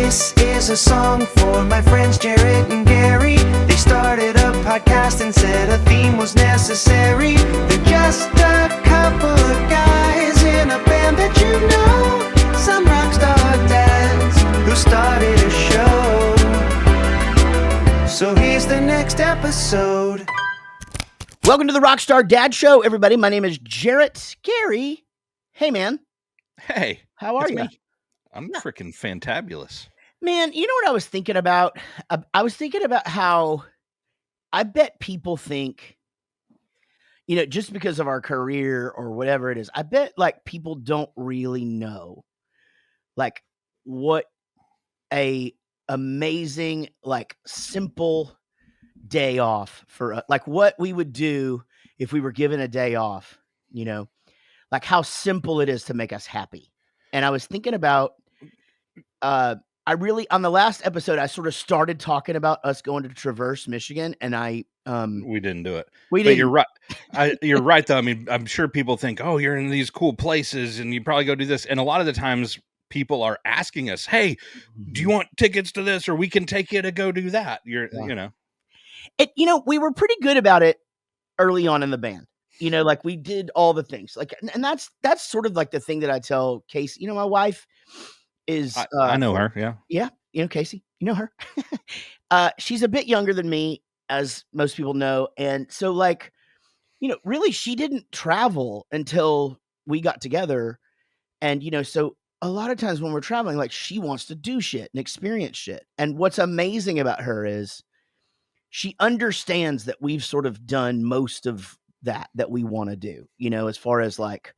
This is a song for my friends Jaret and Gary. They started a podcast and said a theme was necessary. They're just a couple of guys in a band that you know. Some rockstar dads who started a show. So here's the next episode. Welcome to the Rockstar Dad Show, everybody. My name is Jaret. Gary. Hey, man. Hey. How are you? Me. I'm freaking fantabulous. Man, you know what I was thinking about? I was thinking about how I bet people think, you know, just because of our career or whatever it is, I bet like people don't really know like what a amazing, like simple day off for like what we would do if we were given a day off, you know, like how simple it is to make us happy. And I was thinking about, on the last episode, I sort of started talking about us going to Traverse, Michigan, and we didn't do it. We didn't. You're right. You're right, though. I mean, I'm sure people think, oh, you're in these cool places and you probably go do this. And a lot of the times people are asking us, hey, do you want tickets to this, or we can take you to go do that? You know, we were pretty good about it early on in the band. You know, like we did all the things like, and that's sort of like the thing that I tell Casey, you know, my wife is, I know her. Yeah. Yeah. You know, Casey, you know her, she's a bit younger than me, as most people know. And so like, you know, really she didn't travel until we got together. And, you know, so a lot of times when we're traveling, like she wants to do shit and experience shit. And what's amazing about her is she understands that we've sort of done most of that we want to do, you know, as far as like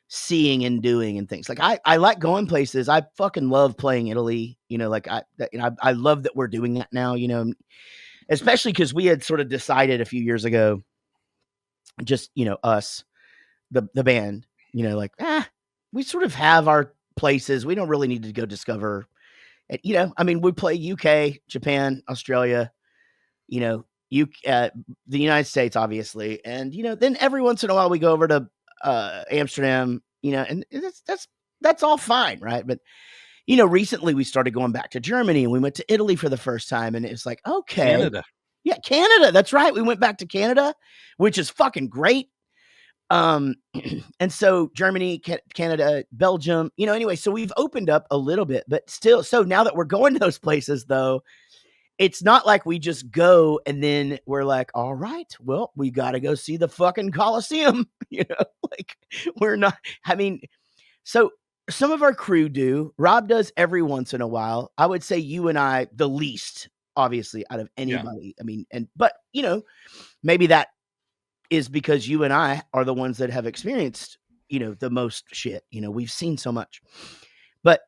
seeing and doing and things. Like I like going places. I fucking love playing Italy, you know, like I love that we're doing that now, you know, especially because we had sort of decided a few years ago, just, you know, us, the band, you know, like, we sort of have our places. We don't really need to go discover it, you know. I mean, we play UK, Japan, Australia, you know, the United States, obviously. And, you know, then every once in a while we go over to Amsterdam, you know, and that's all fine. Right. But, you know, recently we started going back to Germany and we went to Italy for the first time. And it's like, okay. Canada. Yeah. Canada. That's right. We went back to Canada, which is fucking great. And so Germany, Canada, Belgium, you know, anyway, so we've opened up a little bit, but still, so now that we're going to those places though, it's not like we just go and then we're like, all right, well, we got to go see the fucking Coliseum. You know, like we're not, I mean, so some of our crew do. Rob does every once in a while. I would say you and I, the least, obviously, out of anybody. Yeah. I mean, but, you know, maybe that is because you and I are the ones that have experienced, you know, the most shit. You know, we've seen so much. But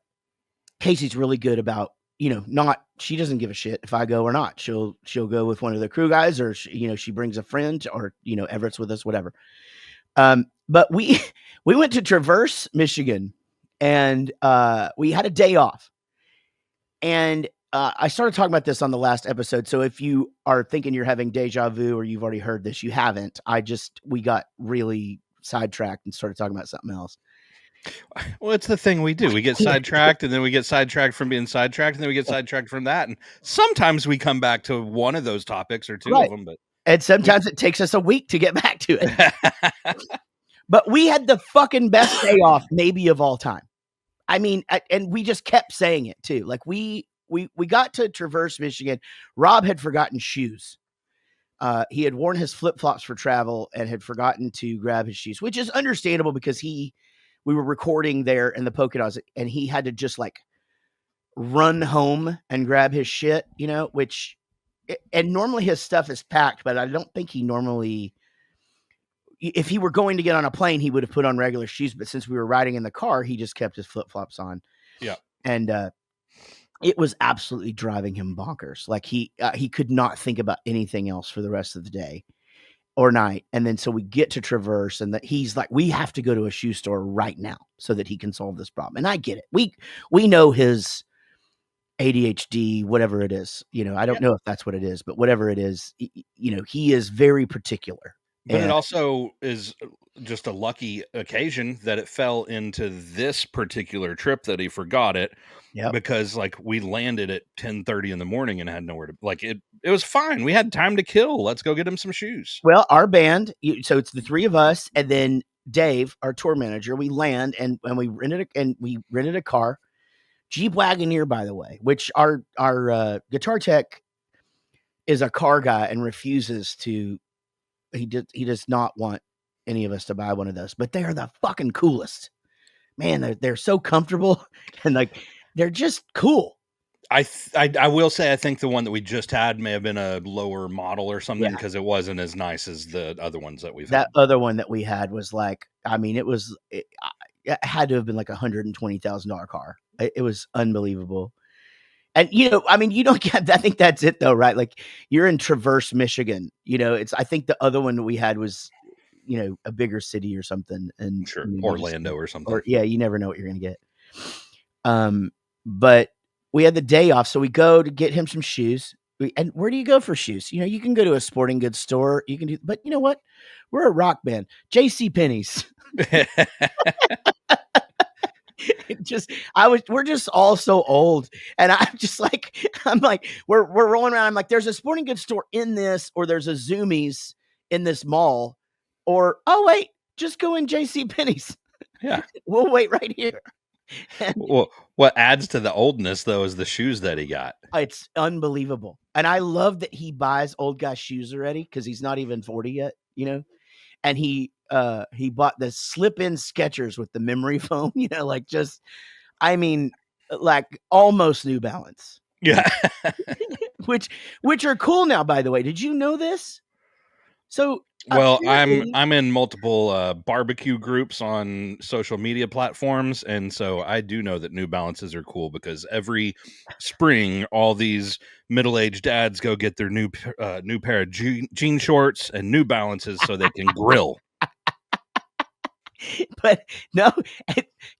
Casey's really good about, you know, she doesn't give a shit if I go or not. She'll go with one of the crew guys, or she brings a friend, or, you know, Everett's with us, whatever. But we went to Traverse, Michigan, and we had a day off. And I started talking about this on the last episode. So if you are thinking you're having deja vu or you've already heard this, you haven't. We got really sidetracked and started talking about something else. Well, it's the thing we do. We get sidetracked, and then we get sidetracked from being sidetracked, and then we get sidetracked from that. And sometimes we come back to one of those topics or two of them. And sometimes it takes us a week to get back to it. But we had the fucking best day off maybe of all time. I mean, and we just kept saying it too. Like we got to Traverse, Michigan. Rob had forgotten shoes. He had worn his flip-flops for travel and had forgotten to grab his shoes, which is understandable because we were recording there in the Polka Dots, and he had to just like run home and grab his shit, you know, and normally his stuff is packed, but I don't think he normally, if he were going to get on a plane, he would have put on regular shoes. But since we were riding in the car, he just kept his flip-flops on. Yeah. And, it was absolutely driving him bonkers. Like he could not think about anything else for the rest of the day or night. And then so we get to Traverse, and that he's like, we have to go to a shoe store right now so that he can solve this problem. And I get it. We know his ADHD, whatever it is, you know, I don't know if that's what it is, but whatever it is, you know, he is very particular. But it also is just a lucky occasion that it fell into this particular trip that he forgot it. Yep. Because like we landed at 10:30 in the morning and had nowhere to, like, it was fine. We had time to kill. Let's go get him some shoes. Well, our band, so it's the three of us and then Dave, our tour manager. We land and we rented a car, Jeep Wagoneer, by the way, which our guitar tech is a car guy and refuses to. He does not want any of us to buy one of those, but they are the fucking coolest. Man, they're so comfortable and like they're just cool. I will say I think the one that we just had may have been a lower model or something because it wasn't as nice as the other ones that we've had. That other one that we had was like, I mean, it had to have been like $120,000 car. It was unbelievable. And, I mean, you don't get, I think that's it though, right? Like you're in Traverse, Michigan, I think the other one we had was, a bigger city or something. And sure, Orlando or something. Or, yeah, you never know what you're going to get. But we had the day off. So we go to get him some shoes. And where do you go for shoes? You can go to a sporting goods store. You can do, but you know what? We're a rock band. JCPenney's. We're just all so old. And I'm like, we're rolling around. I'm like, there's a sporting goods store in this, or there's a Zoomies in this mall, or, oh wait, just go in JCPenney's. Yeah. We'll wait right here. Well, what adds to the oldness though is the shoes that he got. It's unbelievable. And I love that he buys old guy shoes already because he's not even 40 yet, and he bought the slip-in Skechers with the memory foam, like almost New Balance. Yeah. which are cool now, by the way. Did you know this? So well, I'm in multiple barbecue groups on social media platforms, and so I do know that New Balances are cool because every spring, all these middle-aged dads go get their new pair of jean shorts and New Balances so they can grill. But no,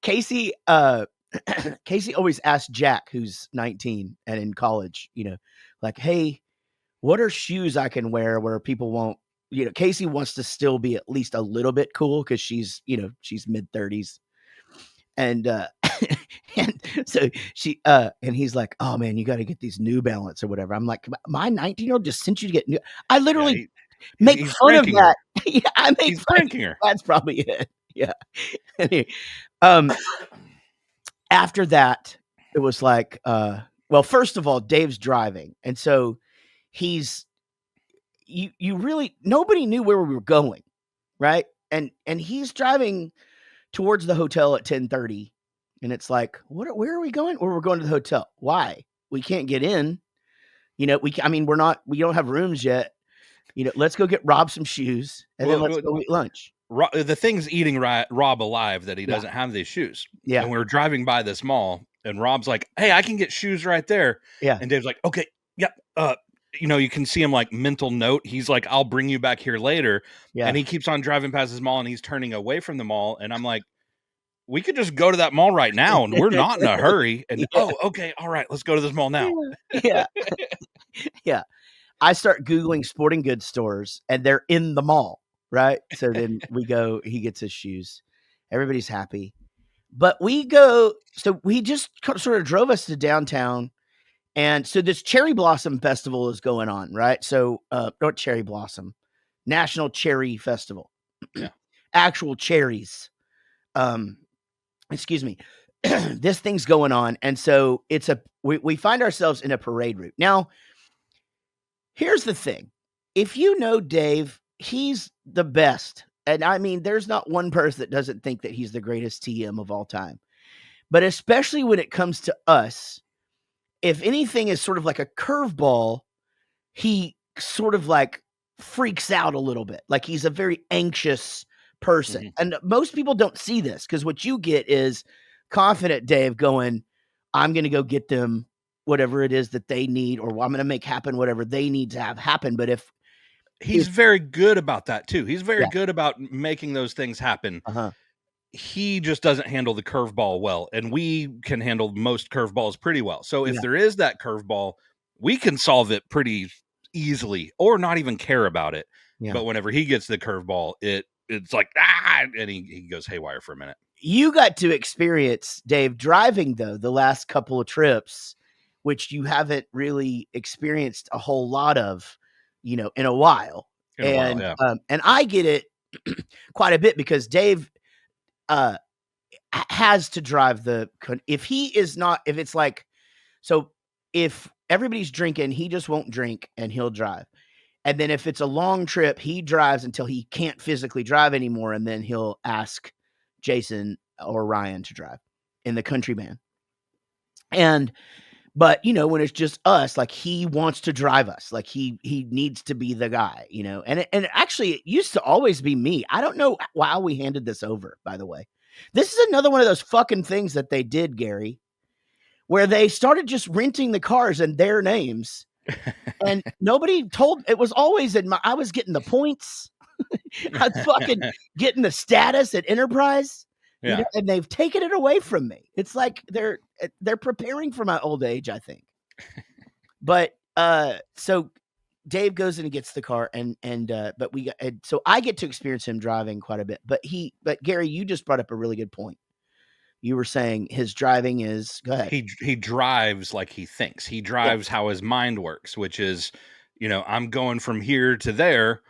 Casey always asks Jack, who's 19 and in college, like, hey, what are shoes I can wear where people won't? Casey wants to still be at least a little bit cool because she's mid-30s. And and so and he's like, oh man, you got to get these New Balance or whatever. I'm like, my 19-year-old just sent you to get new. I literally make fun of that. Yeah, I make fun of her. That's probably it. Yeah. Anyway, after that, it was like, well, first of all, Dave's driving. And so nobody knew where we were going. Right. And he's driving towards the hotel at 10:30. And it's like, where are we going? Well, we're going to the hotel. Why? We can't get in. We don't have rooms yet. Let's go get Rob some shoes and then let's go eat lunch. The thing's eating Rob alive that he doesn't have these shoes. Yeah. And we were driving by this mall and Rob's like, hey, I can get shoes right there. Yeah. And Dave's like, okay, yeah. You can see him like mental note. He's like, I'll bring you back here later. Yeah. And he keeps on driving past this mall and he's turning away from the mall. And I'm like, we could just go to that mall right now and we're not in a hurry. And oh, okay. All right. Let's go to this mall now. Yeah. Yeah. I start Googling sporting goods stores and they're in the mall. Right. So then we go, he gets his shoes. Everybody's happy. But we just sort of drove us to downtown. And so this Cherry Blossom Festival is going on, right? So, not Cherry Blossom, National Cherry Festival. Yeah. Actual cherries. Excuse me. This thing's going on. And so we find ourselves in a parade route. Now, here's the thing. If you know Dave, he's the best. And I mean, there's not one person that doesn't think that he's the greatest TM of all time. But especially when it comes to us, if anything is sort of like a curveball, he sort of like freaks out a little bit. Like he's a very anxious person. Mm-hmm. And most people don't see this because what you get is confident Dave going, I'm going to go get them whatever it is that they need, or I'm going to make happen whatever they need to have happen. But he's very good about that too. He's very good about making those things happen. Uh-huh. He just doesn't handle the curveball well, and we can handle most curveballs pretty well. So if there is that curveball, we can solve it pretty easily or not even care about it. Yeah. But whenever he gets the curveball, it it's like, and he goes haywire for a minute. You got to experience, Dave, driving, though, the last couple of trips, which you haven't really experienced a whole lot of, in a while. And I get it quite a bit because Dave has to drive if it's like, so if everybody's drinking, he just won't drink and he'll drive. And then if it's a long trip, he drives until he can't physically drive anymore. And then he'll ask Jason or Ryan to drive in the country van. But when it's just us, like he wants to drive us, like he needs to be the guy, and actually it used to always be me. I don't know why we handed this over, by the way. This is another one of those fucking things that they did, Gary, where they started just renting the cars in their names and nobody told. It was always I was getting the points. I was fucking getting the status at Enterprise. Yeah. And they've taken it away from me. It's like they're preparing for my old age, I think. But so Dave goes in and gets the car, so I get to experience him driving quite a bit. But Gary, you just brought up a really good point. You were saying his driving is, go ahead. He drives like he thinks. He drives how his mind works, which is, I'm going from here to there.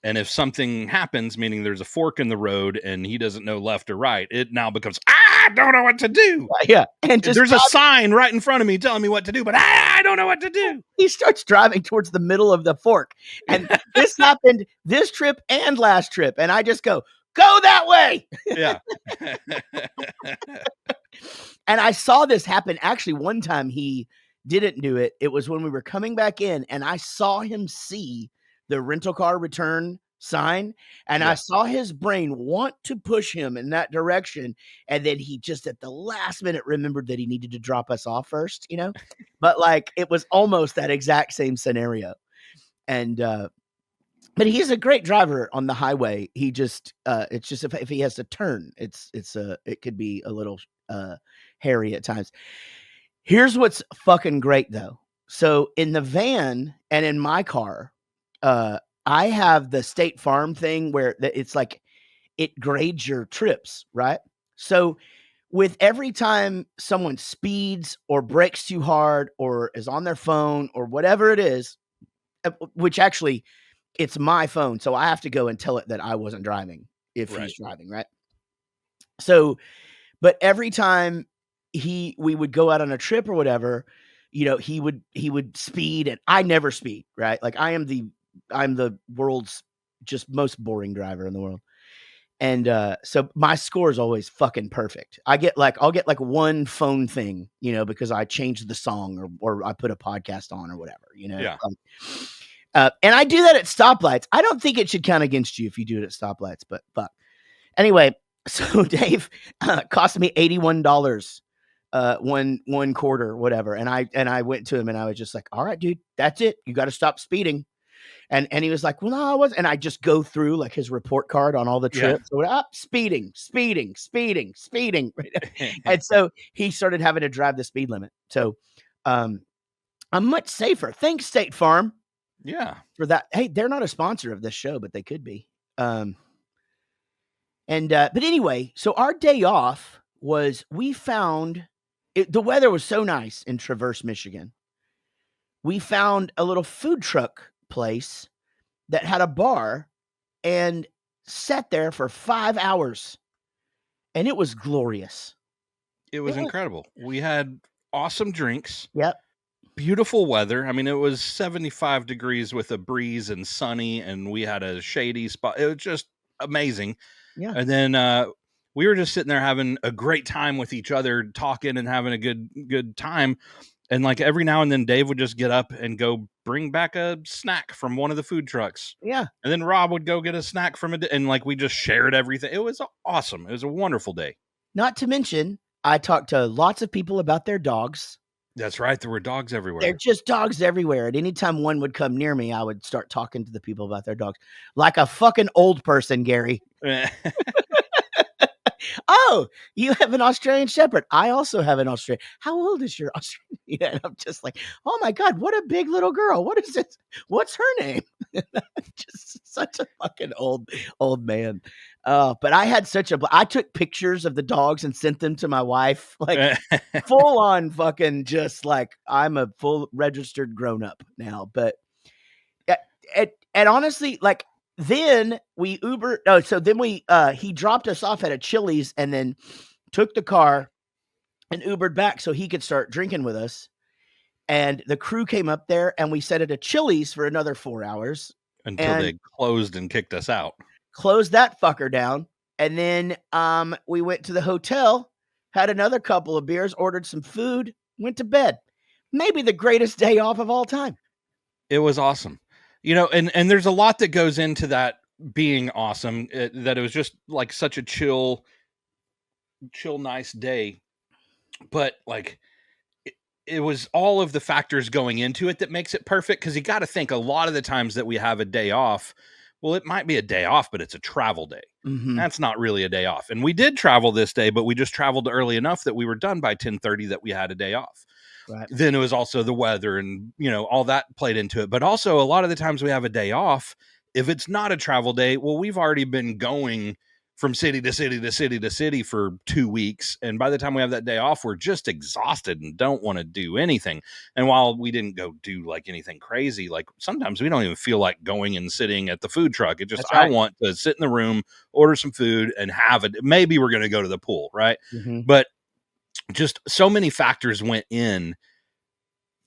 And if something happens, meaning there's a fork in the road and he doesn't know left or right, it now becomes, I don't know what to do. Yeah. And there's a sign right in front of me telling me what to do, but I don't know what to do. He starts driving towards the middle of the fork. And this happened this trip and last trip. And I just go that way. Yeah. And I saw this happen. Actually, one time he didn't do it. It was when we were coming back in and I saw him see the rental car return sign. And I saw his brain want to push him in that direction. And then he just at the last minute remembered that he needed to drop us off first, but like it was almost that exact same scenario. And, but he's a great driver on the highway. He just, it's just if he has to turn, it could be a little hairy at times. Here's what's fucking great though. So in the van and in my car, I have the State Farm thing where it's like it grades your trips, right? So with every time someone speeds or brakes too hard or is on their phone or whatever it is, which actually it's my phone, so I have to go and tell it that I wasn't driving if he's driving, right? So, but every time we would go out on a trip or whatever, he would speed and I never speed, right? Like I'm the world's just most boring driver in the world. And so my score is always fucking perfect. I'll get like one phone thing, because I changed the song or I put a podcast on or whatever, Yeah. And I do that at stoplights. I don't think it should count against you if you do it at stoplights, but fuck. Anyway, so Dave cost me $81 one quarter, whatever. And I went to him and I was just like, all right, dude, that's it. You got to stop speeding. And he was like, well, no, I wasn't. And I just go through like his report card on all the trips. So speeding. And so he started having to drive the speed limit. So I'm much safer. Thanks, State Farm. Yeah. For that. Hey, they're not a sponsor of this show, but they could be. But anyway, so our day off was we found the weather was so nice in Traverse, Michigan. We found a little food truck place that had a bar and sat there for 5 hours. And it was glorious. It was incredible. We had awesome drinks. Yep. Beautiful weather. I mean, it was 75 degrees with a breeze and sunny, and we had a shady spot. It was just amazing. Yeah. And then we were just sitting there having a great time with each other, talking and having a good time. And like every now and then Dave would just get up and go bring back a snack from one of the food trucks. Yeah. And then Rob would go get a snack from it. And like we just shared everything. It was awesome. It was a wonderful day. Not to mention, I talked to lots of people about their dogs. That's right. There were dogs everywhere. They're just dogs everywhere. And anytime one would come near me, I would start talking to the people about their dogs. Like a fucking old person, Gary. Oh, you have an Australian Shepherd. I also have an Australian. How old is your Australian? Yeah, and I'm just like, oh my God, what a big little girl. What is it? What's her name? Just such a fucking old man. But I had I took pictures of the dogs and sent them to my wife, like full on fucking just like I'm a full registered grown up now. But and honestly, like then we Uber. Oh, so then he dropped us off at a Chili's and then took the car and Ubered back so he could start drinking with us. And the crew came up there and we sat at a Chili's for another 4 hours until they closed and kicked us out. Closed that fucker down. And then we went to the hotel, had another couple of beers, ordered some food, went to bed. Maybe the greatest day off of all time. It was awesome. You know, and there's a lot that goes into that being awesome, that it was just like such a chill, nice day. But like, it was all of the factors going into it that makes it perfect. Because you got to think a lot of the times that we have a day off, well, it might be a day off, but it's a travel day. Mm-hmm. That's not really a day off. And we did travel this day, but we just traveled early enough that we were done by 10:30 that we had a day off. Right. Then it was also the weather and, you know, all that played into it. But also a lot of the times we have a day off, if it's not a travel day, well, we've already been going from city to city to city to city for 2 weeks. And by the time we have that day off, we're just exhausted and don't want to do anything. And while we didn't go do like anything crazy, like sometimes we don't even feel like going and sitting at the food truck. It just, right. I want to sit in the room, order some food and have it. Maybe we're going to go to the pool. Right. Mm-hmm. But just so many factors went in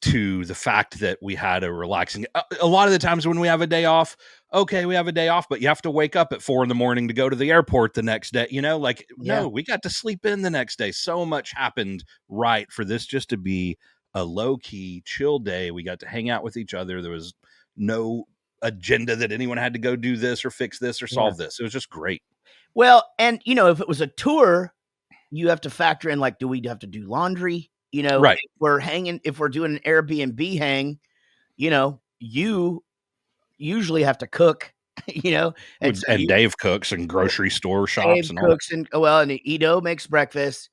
to the fact that we had a relaxing, a lot of the times when we have a day off, okay, we have a day off, but you have to wake up at 4 a.m. to go to the airport the next day, you know, like, yeah. No, we got to sleep in the next day. So much happened right for this just to be a low key chill day. We got to hang out with each other. There was no agenda that anyone had to go do this or fix this or solve this. It was just great. Well, and you know, if it was a tour, you have to factor in, like, do we have to do laundry? You know, right. If we're doing an Airbnb hang, you know, you usually have to cook, you know, and Dave cooks and grocery store shops and cooks and Ito makes breakfast,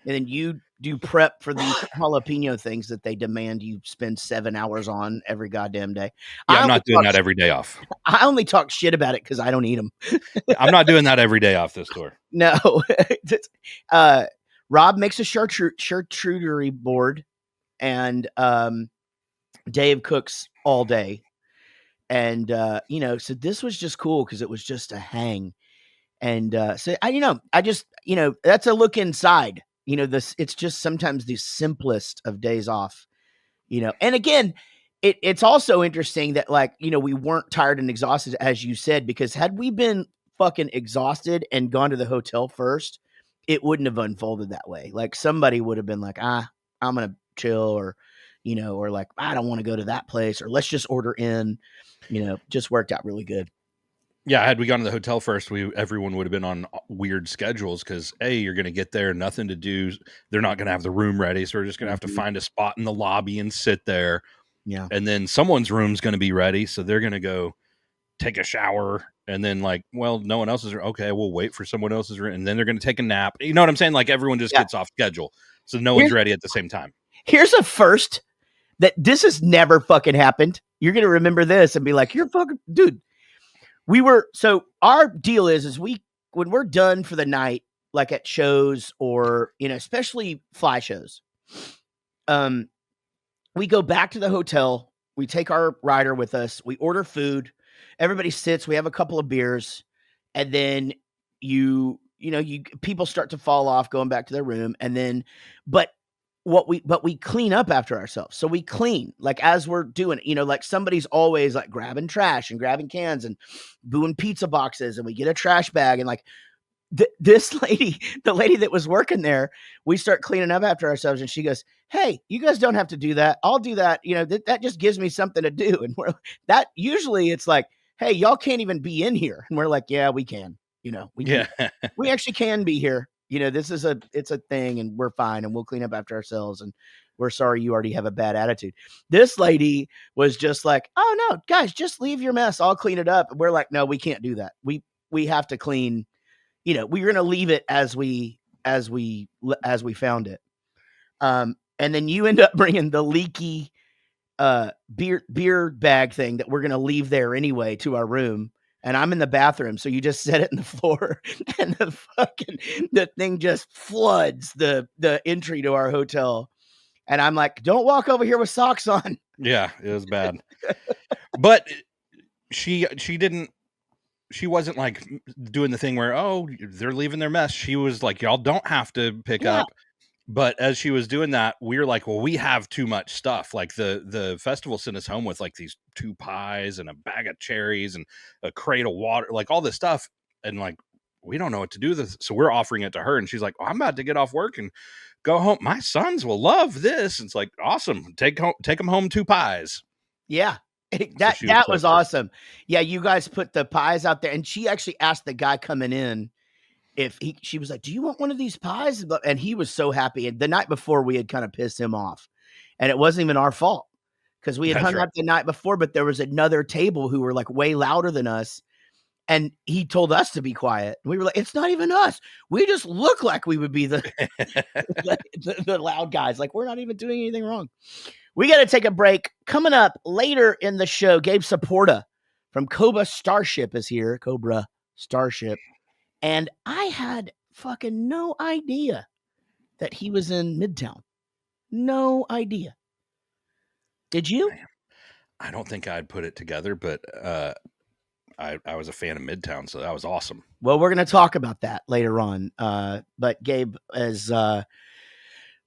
and then you do prep for these jalapeno things that they demand you spend 7 hours on every goddamn day. Yeah, I'm not doing that every day off. I only talk shit about it because I don't eat them. I'm not doing that every day off this tour. No. Rob makes a charcuterie board, and Dave cooks all day. And, you know, so this was just cool because it was just a hang. And so, I just, you know, that's a look inside. You know, it's just sometimes the simplest of days off, you know. And again, it's also interesting that, like, you know, we weren't tired and exhausted, as you said, because had we been fucking exhausted and gone to the hotel first, it wouldn't have unfolded that way. Like, somebody would have been like, I'm going to chill, or, you know, or like, I don't want to go to that place, or let's just order in, you know. Just worked out really good. Yeah. Had we gone to the hotel first, everyone would have been on weird schedules because, you're going to get there, nothing to do. They're not going to have the room ready. So we're just going to have to find a spot in the lobby and sit there. Yeah. And then someone's room's going to be ready. So they're going to go take a shower. And then, like, well, no one else is. Okay, we'll wait for someone else's room. And then they're going to take a nap. You know what I'm saying? Like, everyone just gets off schedule. So no one's ready at the same time. Here's a first that this has never fucking happened. You're going to remember this and be like, you're fucking, dude. So our deal is when we're done for the night, like at shows or, you know, especially fly shows, we go back to the hotel. We take our rider with us. We order food. Everybody sits. We have a couple of beers, and then people start to fall off, going back to their room, and then, but we clean up after ourselves. So we clean, like, as we're doing it, you know, like somebody's always like grabbing trash and grabbing cans and doing pizza boxes, and we get a trash bag, and like this lady, the lady that was working there, we start cleaning up after ourselves, and she goes, "Hey, you guys don't have to do that. I'll do that. You know, that just gives me something to do." And usually it's like, "Hey, y'all can't even be in here." And we're like, "Yeah, we can. You know, we actually can be here. You know, it's a thing, and we're fine, and we'll clean up after ourselves, and we're sorry you already have a bad attitude." This lady was just like, "Oh no, guys, just leave your mess. I'll clean it up." And we're like, "No, we can't do that. We have to clean. we were going to leave it as we found it. And then you end up bringing the leaky beer bag thing that we're going to leave there anyway to our room. And I'm in the bathroom. So you just set it in the floor and the thing just floods the entry to our hotel. And I'm like, don't walk over here with socks on. Yeah, it was bad. But she wasn't like doing the thing where, oh, they're leaving their mess. She was like, y'all don't have to pick up. But as she was doing that, we were like, well, we have too much stuff. Like the festival sent us home with like these 2 pies and a bag of cherries and a crate of water, like all this stuff. And like, we don't know what to do with this. So we're offering it to her. And she's like, well, I'm about to get off work and go home. My sons will love this. It's like, awesome. Take them home 2 pies. Yeah. That was awesome. Yeah. You guys put the pies out there, and she actually asked the guy coming in she was like, do you want one of these pies? And he was so happy. And the night before, we had kind of pissed him off, and it wasn't even our fault because we had hung up the night before, but there was another table who were like way louder than us. And he told us to be quiet. We were like, it's not even us. We just look like we would be the loud guys. Like, we're not even doing anything wrong. We got to take a break. Coming up later in the show, Gabe Saporta from CORBA Starship is here. CORBA Starship. And I had fucking no idea that he was in Midtown. No idea. Did you? I don't think I'd put it together, but I was a fan of Midtown, so that was awesome. Well, we're going to talk about that later on. But Gabe is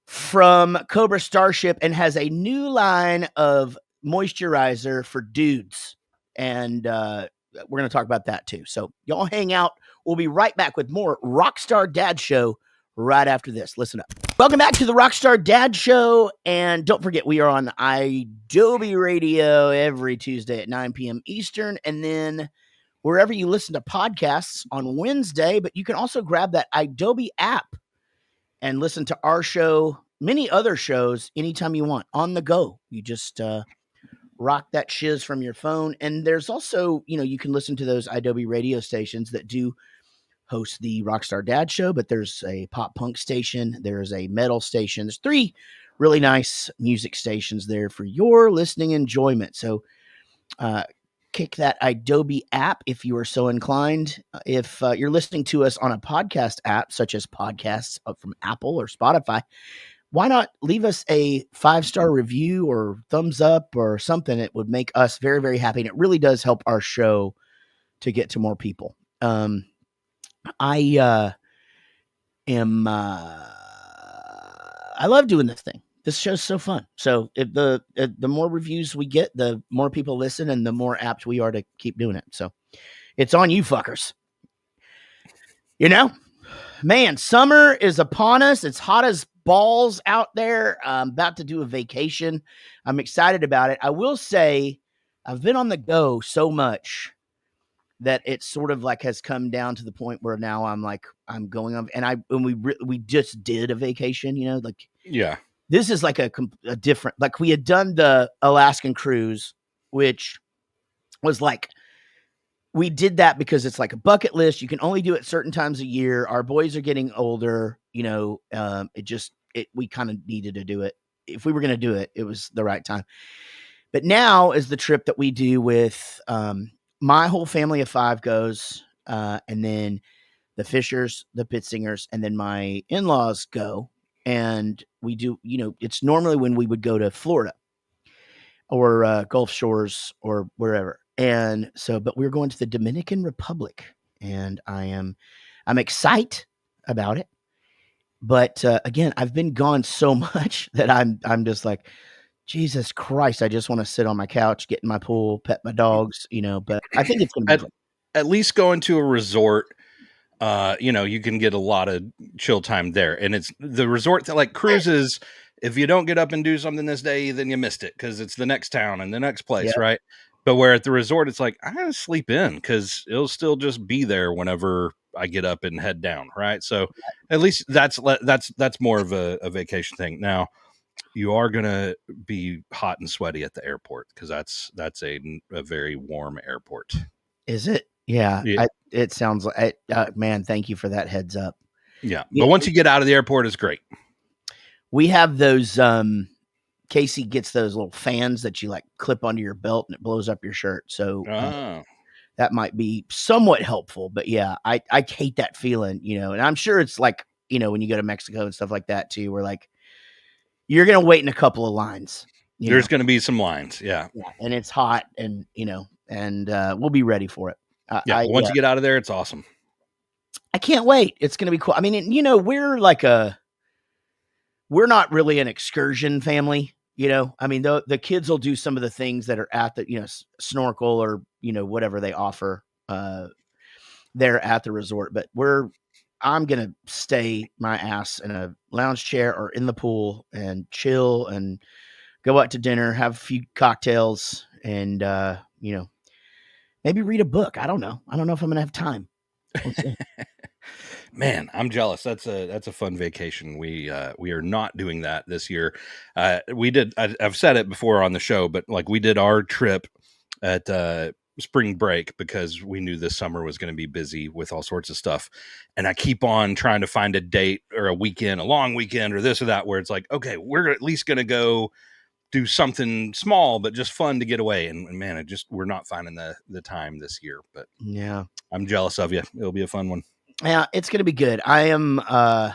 from CORBA Starship and has a new line of moisturizer for dudes. And we're going to talk about that too. So y'all hang out. We'll be right back with more Rockstar Dad Show right after this. Listen up. Welcome back to the Rockstar Dad Show. And don't forget, we are on Adobe Radio every Tuesday at 9 p.m. Eastern. And then wherever you listen to podcasts on Wednesday. But you can also grab that Adobe app and listen to our show, many other shows, anytime you want, on the go. You just rock that shiz from your phone. And there's also, you can listen to those Adobe radio stations that do host the Rockstar Dad Show, but there's a pop punk station, there's a metal station, there's 3 really nice music stations there for your listening enjoyment. So kick that Adobe app if you are so inclined. If you're listening to us on a podcast app, such as podcasts from Apple or Spotify, why not leave us a 5-star review or thumbs up or something? It would make us very, very happy. And it really does help our show to get to more people. I love doing this thing. This show's so fun. So if the more reviews we get, the more people listen and the more apt we are to keep doing it. So it's on you fuckers. Man, summer is upon us. It's hot as balls out there. I'm about to do a vacation. I'm excited about it. I will say I've been on the go so much that it sort of like has come down to the point where now I'm going on, and we just did a vacation, yeah, this is like a different, like we had done the Alaskan cruise, which was like, we did that because it's like a bucket list. You can only do it certain times a year. Our boys are getting older, we kind of needed to do it. If we were going to do it, it was the right time. But now is the trip that we do with, my whole family of 5 goes, and then the Fishers, the Pitzingers, and then my in-laws go. And we do, it's normally when we would go to Florida or Gulf Shores or wherever. And so, but we're going to the Dominican Republic, and I'm excited about it. But again, I've been gone so much that I'm just like, Jesus Christ, I just want to sit on my couch, get in my pool, pet my dogs, but I think it's going to be at least going to a resort. You can get a lot of chill time there, and it's the resort that, like cruises, if you don't get up and do something this day, then you missed it because it's the next town and the next place, right? But where at the resort, it's like, I'm going to sleep in because it'll still just be there whenever I get up and head down, right? So at least that's more of a vacation thing. Now, you are going to be hot and sweaty at the airport because that's a very warm airport. Is it? Yeah, Yeah. it sounds like, man, thank you for that heads up. Yeah. Yeah, But once you get out of the airport, it's great. we have those, Casey gets those little fans that you like clip onto your belt and it blows up your shirt. So Oh, that might be somewhat helpful, but yeah, I hate that feeling, and I'm sure it's like, when you go to Mexico and stuff like that too, where like, you're going to wait in a couple of lines, there's going to be some lines. Yeah. yeah, and it's hot and, and we'll be ready for it. Yeah. But once you get out of there, it's awesome. I can't wait. It's going to be cool. I mean, we're not really an excursion family, I mean, the kids will do some of the things that are at the, snorkel or, whatever they offer, there at the resort, but I'm going to stay my ass in a lounge chair or in the pool and chill and go out to dinner, have a few cocktails and, maybe read a book. I don't know. I don't know if I'm going to have time. We'll see. Man, I'm jealous. That's a fun vacation. We are not doing that this year. We did. I've said it before on the show, but like we did our trip at spring break because we knew this summer was going to be busy with all sorts of stuff. And I keep on trying to find a date or a weekend, a long weekend or this or that, where it's like, okay, we're at least going to go do something small, but just fun to get away. And man, we're not finding the time this year, but Yeah. I'm jealous of you. It'll be a fun one. Yeah, it's going to be good. I am, and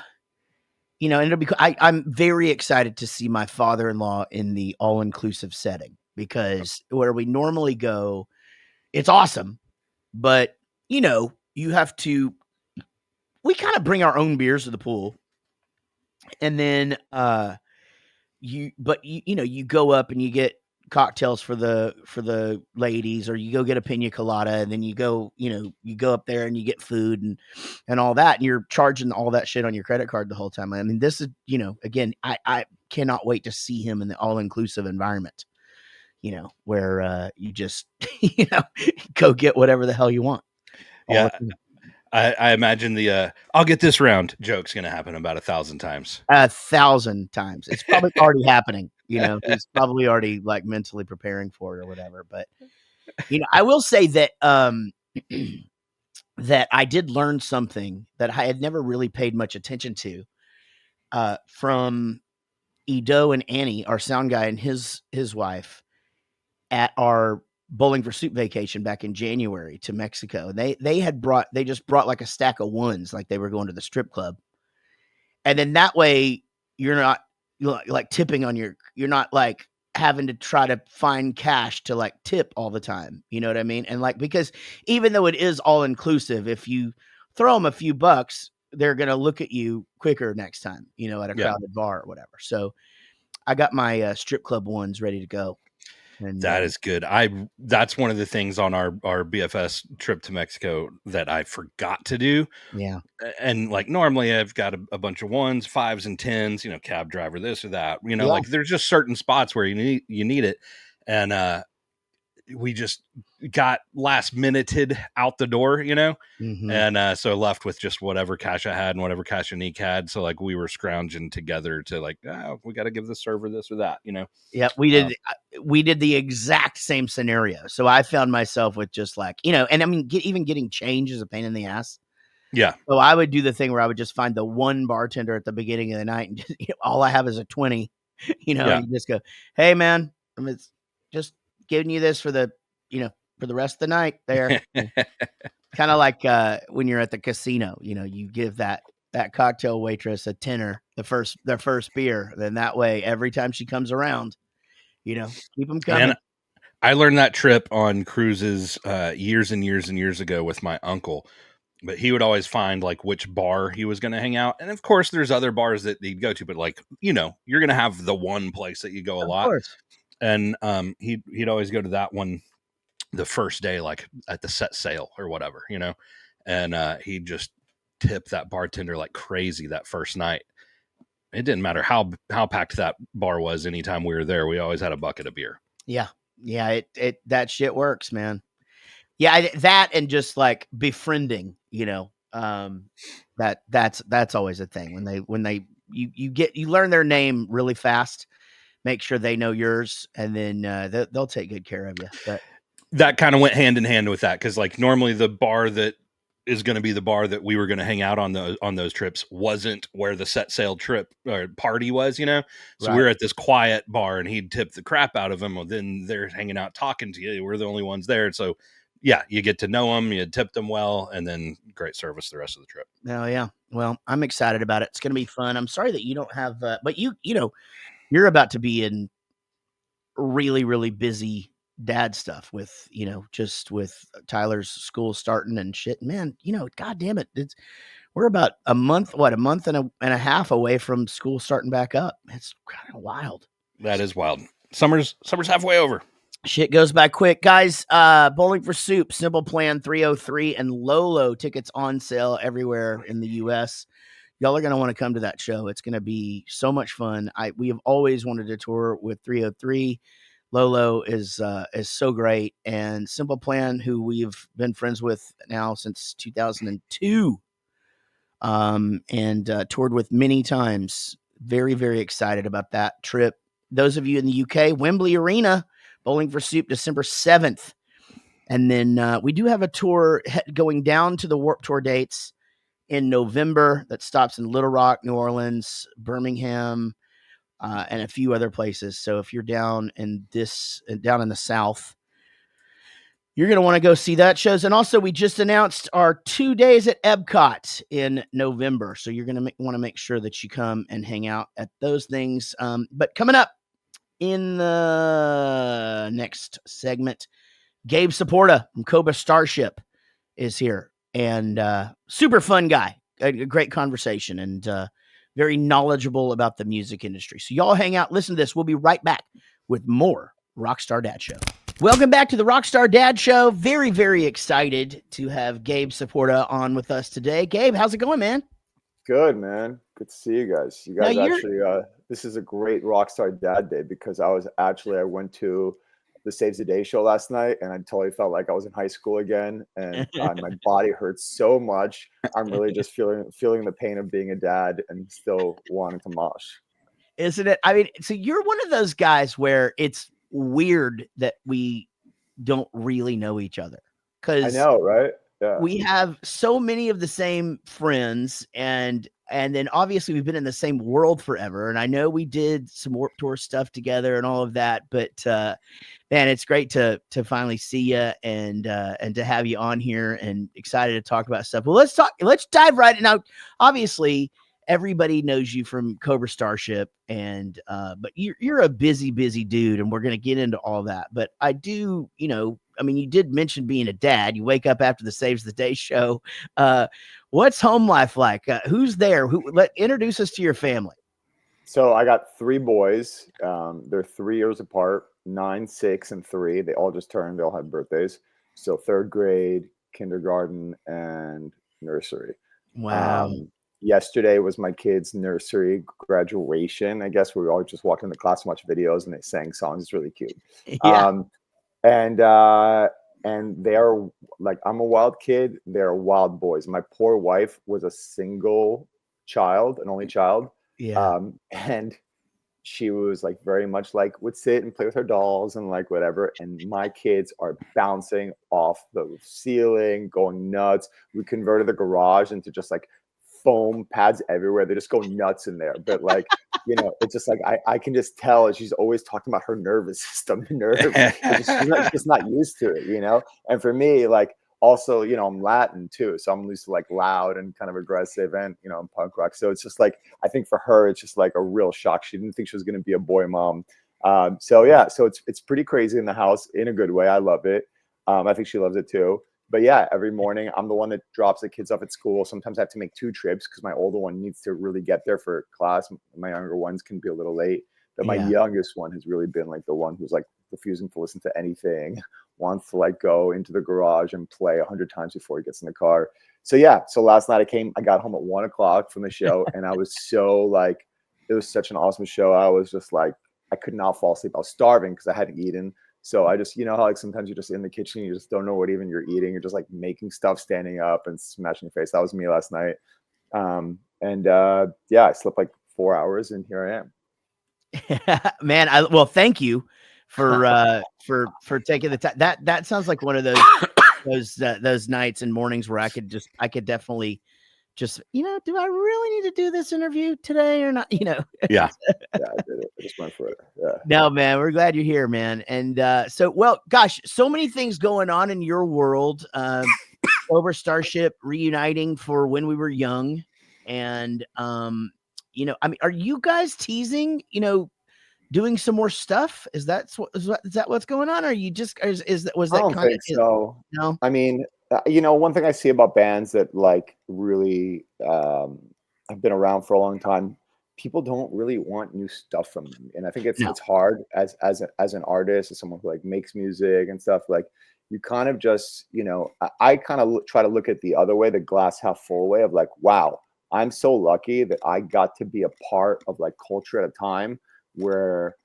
it'll be, I'm very excited to see my father-in-law in the all-inclusive setting because where we normally go, it's awesome, but you have to, we kind of bring our own beers to the pool and then, you go up and you get cocktails for the ladies, or you go get a pina colada, and then you go up there and you get food and all that, and you're charging all that shit on your credit card the whole time. I mean, this is, again, I cannot wait to see him in the all-inclusive environment, where you just go get whatever the hell you want. Yeah. I imagine the I'll get this round joke's going to happen about 1,000 times. 1,000 times. It's probably already happening. He's probably already like mentally preparing for it or whatever. But I will say that that I did learn something that I had never really paid much attention to from Edo and Annie, our sound guy, and his wife at our Bowling for Soup vacation back in January to Mexico. They just brought like a stack of ones, like they were going to the strip club. And then that way you're not like tipping on you're not like having to try to find cash to like tip all the time. You know what I mean? And like, because even though it is all inclusive, if you throw them a few bucks, they're going to look at you quicker next time, at a crowded bar or whatever. So I got my strip club ones ready to go. And that is good. That's one of the things on our BFS trip to Mexico that I forgot to do. Yeah. And like normally I've got a bunch of 1s, 5s and 10s, cab driver, this or that, Yeah. like there's just certain spots where you need it. And we just got last minuted out the door, Mhm. and so left with just whatever cash I had and whatever cash Unique had. So like we were scrounging together to like, we got to give the server this or that, Yeah, we did the exact same scenario. So I found myself with just like, and I mean, even getting change is a pain in the ass. Yeah. So I would do the thing where I would just find the one bartender at the beginning of the night and just, all I have is a 20, Yeah. and you just go, hey man, I'm just giving you this for the, for the rest of the night there. Kind of like when you're at the casino, you give that cocktail waitress a tenner, their first beer. Then that way, every time she comes around, keep them coming. And I learned that trip on cruises years and years and years ago with my uncle, but he would always find like which bar he was going to hang out. And of course there's other bars that he'd go to, but like, you're going to have the one place that you go a lot. Course. And he'd always go to that one the first day, like at the set sail or whatever, and he'd just tip that bartender like crazy that first night. It didn't matter how packed that bar was. Anytime we were there, we always had a bucket of beer. Yeah. It that shit works, man. Yeah. That and just like befriending, that's always a thing when you learn their name really fast, make sure they know yours, and then they'll take good care of you. But that kind of went hand in hand with that, because like normally the bar that is going to be the bar that we were going to hang out on those trips wasn't where the set sail trip or party was, you know. So we were at this quiet bar, and he'd tip the crap out of them. Well, then they're hanging out talking to you. We're the only ones there, so yeah, you get to know them, you tip them well, and then great service the rest of the trip. Oh yeah. Well, I'm excited about it. It's going to be fun. I'm sorry that you don't have, but you know, you're about to be in really, really busy dad stuff with, you know, just with Tyler's school starting and shit. Man, you know, God damn it. We're about a month and a half away from school starting back up. It's kind of wild. That is wild. Summer's halfway over. Shit goes by quick. Guys, Bowling for Soup, Simple Plan 303, and Lolo tickets on sale everywhere in the U.S. Y'all are going to want to come to that show. It's going to be so much fun. We have always wanted to tour with 303. Lolo is so great. And Simple Plan, who we've been friends with now since 2002, and toured with many times. Very, very excited about that trip. Those of you in the UK, Wembley Arena, Bowling for Soup, December 7th. And then we do have a tour going down to the Warped Tour dates in November that stops in Little Rock, New Orleans, Birmingham, and a few other places. So if you're down in the South, you're going to want to go see that shows. And also we just announced our 2 days at Epcot in November. So you're going to want to make sure that you come and hang out at those things. But coming up in the next segment, Gabe Saporta from CORBA Starship is here, and super fun guy, a great conversation, and very knowledgeable about the music industry. So y'all hang out, listen to this. We'll be right back with more Rockstar Dad Show. Welcome back to the Rockstar Dad Show. Very, very excited to have Gabe Saporta on with us today. Gabe, how's it going, man? Good, man. Good to see you guys. You guys actually, this is a great Rockstar Dad Day, because I went to the Saves the Day show last night, and I totally felt like I was in high school again, and my body hurts so much. I'm really just feeling the pain of being a dad and still wanting to mosh. Isn't it? I mean, so you're one of those guys where it's weird that we don't really know each other, because I know, right? Yeah. We have so many of the same friends, and then obviously we've been in the same world forever. And I know we did some Warped Tour stuff together and all of that, but man, it's great to finally see you and to have you on here, and excited to talk about stuff. Well, let's dive right in. Now, obviously everybody knows you from CORBA Starship, and but you're a busy dude, and we're going to get into all that. But I do, you know, I mean, you did mention being a dad. You wake up after the Saves the Day show. What's home life like? Who's there? Introduce us to your family. So I got 3 boys. They're 3 years apart, 9, 6, and 3. They all just turned. They all had birthdays. So 3rd grade, kindergarten, and nursery. Wow. Yesterday was my kids' nursery graduation. I guess we all just walked in the class and watched videos, and they sang songs. It's really cute. Yeah. And they are like, I'm a wild kid. They're wild boys. My poor wife was a single child, an only child. Yeah. And she was like very much like would sit and play with her dolls and like whatever. And my kids are bouncing off the ceiling, going nuts. We converted the garage into just like foam pads everywhere. They just go nuts in there. But like, you know, it's just like I can just tell she's always talking about her nervous system, she's just not used to it, you know. And for me, like, also, you know, I'm Latin too, so I'm used to like loud and kind of aggressive, and you know, I'm punk rock. So it's just like, I think for her, it's just like a real shock. She didn't think she was going to be a boy mom. So yeah, so it's pretty crazy in the house in a good way. I love it. I think she loves it too. But yeah, every morning I'm the one that drops the kids off at school. Sometimes I have to make 2 trips because my older one needs to really get there for class. My younger ones can be a little late. But my youngest one has really been like the one who's like refusing to listen to anything, wants to like go into the garage and play 100 times before he gets in the car. So yeah, so last night I got home at 1 o'clock from the show, and I was so like, it was such an awesome show. I was just like, I could not fall asleep. I was starving because I hadn't eaten. So I just, you know how like sometimes you're just in the kitchen, you just don't know what even you're eating. You're just like making stuff, standing up and smashing your face. That was me last night. Yeah, I slept like 4 hours, and here I am. Man, well, thank you for taking the time. That sounds like one of those nights and mornings where I could definitely just, do I really need to do this interview today or not? Yeah. Yeah, I did it. I just went for it. Yeah. No, man, we're glad you're here, man. And gosh, so many things going on in your world. Over Starship reuniting for when we were young. And are you guys teasing, doing some more stuff? Is that what's going on? Or are you just was that I don't kind think so. No. I mean, one thing I see about bands that like really have been around for a long time, people don't really want new stuff from them, and I think it's hard as an artist, as someone who like makes music and stuff. Like you kind of just, I kind of try to look at the other way, the glass half full way of like, wow, I'm so lucky that I got to be a part of like culture at a time where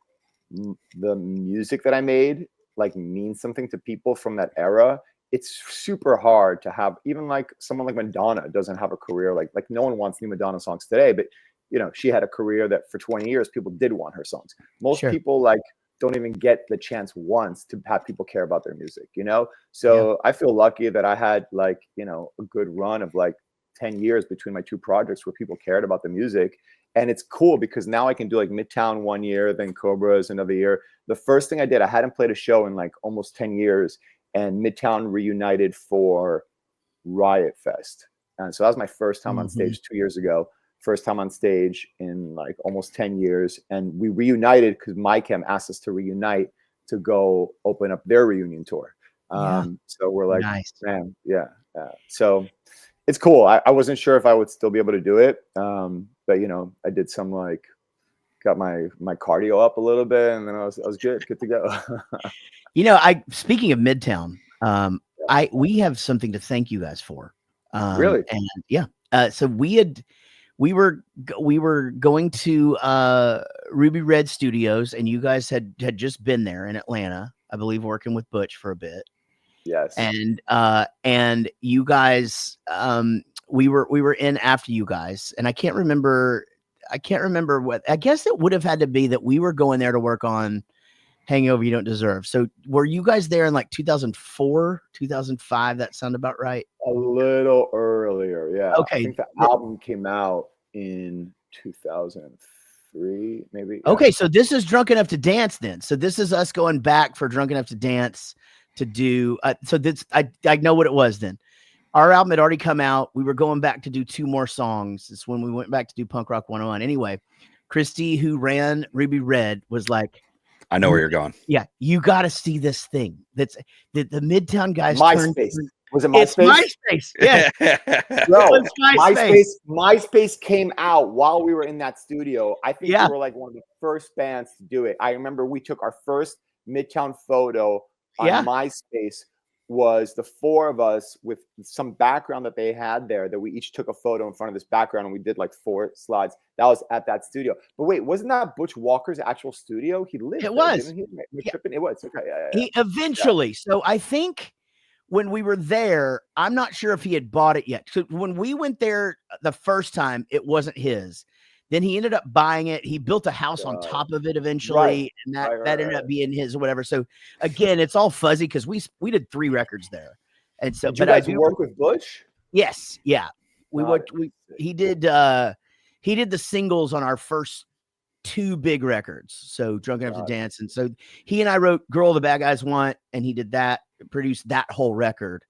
the music that I made like means something to people from that era. It's super hard to have, even like someone like Madonna doesn't have a career like no one wants new Madonna songs today, but she had a career that for 20 years people did want her songs. Most people like don't even get the chance once to have people care about their music, so I feel lucky that I had like a good run of like 10 years between my two projects where people cared about the music. And it's cool because now I can do like Midtown 1 year, then CORBA's another year. The first thing I did, I hadn't played a show in like almost 10 years, and Midtown reunited for Riot Fest. And so that was my first time on stage 2 years ago. First time on stage in like almost 10 years. And we reunited because MyChem asked us to reunite to go open up their reunion tour. So we're like, nice. Man, yeah. So it's cool. I wasn't sure if I would still be able to do it. But I did some like, got my cardio up a little bit, and then I was good to go. Speaking of Midtown, we have something to thank you guys for. Really? And yeah. So we were going to Ruby Red Studios, and you guys had just been there in Atlanta, I believe, working with Butch for a bit. Yes. And you guys, we were in after you guys, and I can't remember what. I guess it would have had to be that we were going there to work on Hangover You Don't Deserve. So were you guys there in like 2004, 2005? That sound about right? A little earlier, yeah. Okay. I think the album came out in 2003, maybe. Yeah. Okay, so this is Drunk Enough to Dance then. So this is us going back for Drunk Enough to Dance to do. So this, I know what it was then. Our album had already come out. We were going back to do 2 more songs. It's when we went back to do Punk Rock 101. Anyway, Christy, who ran Ruby Red, was like, I know where you're going. Yeah, you got to see this thing. That's the Midtown guys. MySpace. Was it MySpace? It's MySpace. Yeah. Bro, MySpace came out while we were in that studio. I think we were like one of the first bands to do it. I remember we took our first Midtown photo on MySpace. Was the 4 of us with some background that they had there, that we each took a photo in front of this background, and we did like 4 slides. That was at that studio. But wait, wasn't that Butch Walker's actual studio? He lived it there, was. didn't he? It was. Okay. Yeah. He eventually. So I think when we were there, I'm not sure if he had bought it yet. So when we went there the first time, it wasn't his. Then he ended up buying it. He built a house on top of it eventually, and that ended up being his or whatever. So again, it's all fuzzy because we did 3 records there, and so. Did you guys work with Butch? Yes, yeah, he did the singles on our first 2 big records. So Drunk Enough to Dance, and so he and I wrote "Girl the Bad Guys Want," and he did that, produced that whole record,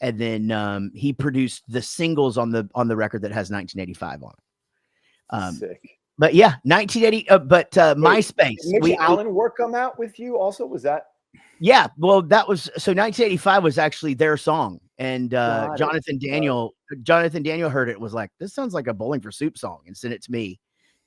and then he produced the singles on the record that has 1985 on it. Sick. But yeah, 1980. MySpace. Mitch Allen work come out with you also? Was that? Yeah. Well, that was 1985 was actually their song, and Jonathan Daniel heard it, was like, this sounds like a Bowling for Soup song, and sent it to me,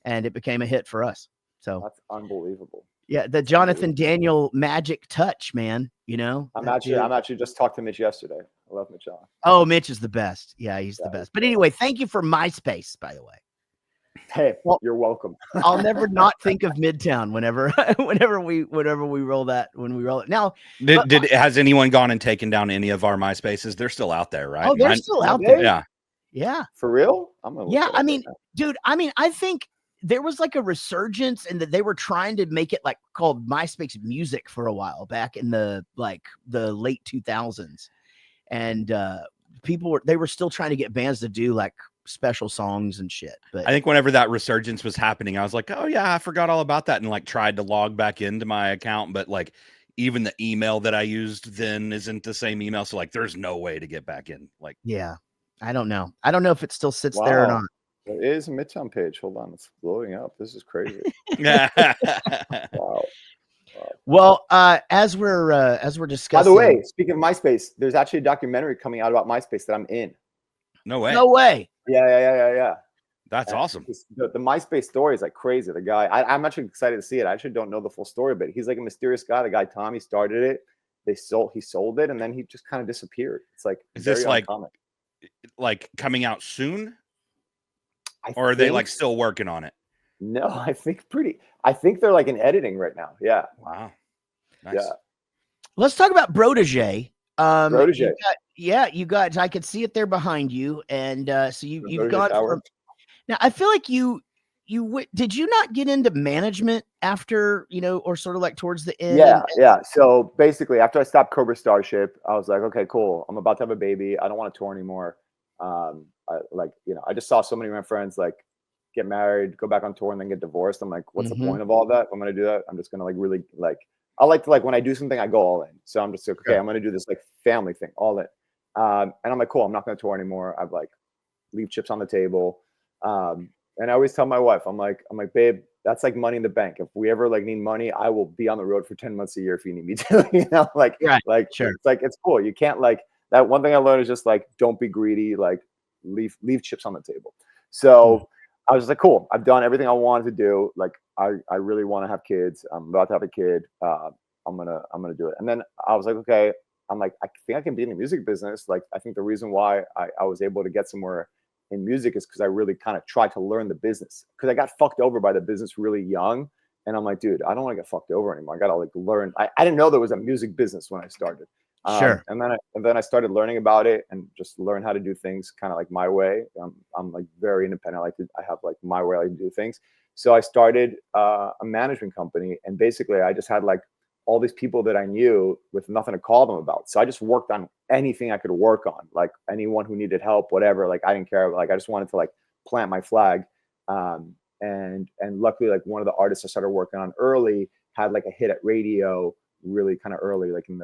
and it became a hit for us. So that's unbelievable. Yeah, the Jonathan Daniel magic touch, man. I'm actually just talked to Mitch yesterday. I love Mitch Allen. Oh, Mitch is the best. Yeah, he's the best. But anyway, thank you for MySpace, by the way. Hey, you're welcome. I'll never not think of Midtown whenever we roll that. When we roll it now, has anyone gone and taken down any of our MySpaces? They're still out there, right? Oh, they're still out there. Yeah. Yeah. For real? I mean, dude. I mean, I think there was like a resurgence, and that they were trying to make it like called MySpace Music for a while back in the late 2000s, and people were still trying to get bands to do like special songs and shit. But I think whenever that resurgence was happening, I was like, oh yeah, I forgot all about that, and like tried to log back into my account, but like even the email that I used then isn't the same email, so like there's no way to get back in. Like, yeah, I don't know if it still sits there or not. There is a Midtown page. Hold on, it's blowing up. This is crazy. Wow. Well, as we're discussing. By the way, speaking of MySpace, there's actually a documentary coming out about MySpace that I'm in. No way. No way. Yeah. That's awesome. The MySpace story is like crazy. The guy, I'm actually excited to see it. I actually don't know the full story, but he's like a mysterious guy. The guy Tommy started it. He sold it, and then he just kind of disappeared. It's like, is this like coming out soon? Or are they like still working on it? No, I think they're like in editing right now. Yeah. Wow. Nice. Yeah. Let's talk about Protégé. Protégé. You got. I could see it there behind you, and so you've gone from. Now I feel like did you not get into management after, or sort of like towards the end? Yeah. So basically, after I stopped CORBA Starship, I was like, okay, cool. I'm about to have a baby. I don't want to tour anymore. I just saw so many of my friends like get married, go back on tour, and then get divorced. I'm like, what's the point of all that? If I'm gonna do that, I'm just gonna like really like. I like to when I do something, I go all in. So I'm just like, okay, I'm gonna do this like family thing, all in. And I'm like, cool. I'm not gonna tour anymore. I've like leave chips on the table. And I always tell my wife, I'm like, babe, that's like money in the bank. If we ever like need money, I will be on the road for 10 months a year if you need me to. Sure. It's like, it's cool. You can't like that. One thing I learned is just like, don't be greedy. Like leave chips on the table. So I was just like, cool. I've done everything I wanted to do. Like I really want to have kids. I'm about to have a kid. I'm gonna do it. And then I was like, okay. I'm like, I think I can be in the music business. Like, I think the reason why I was able to get somewhere in music is because I really kind of tried to learn the business, because I got fucked over by the business really young. And I'm like, dude, I don't want to get fucked over anymore. I got to like learn. I didn't know there was a music business when I started. Sure. And then I started learning about it and just learn how to do things kind of like my way. I'm like very independent. I have like my way I like to do things. So I started a management company, and basically I just had like all these people that I knew with nothing to call them about. So I just worked on anything I could work on, like anyone who needed help, whatever. Like I didn't care. Like I just wanted to like plant my flag. And luckily, like one of the artists I started working on early had like a hit at radio really kind of early, like in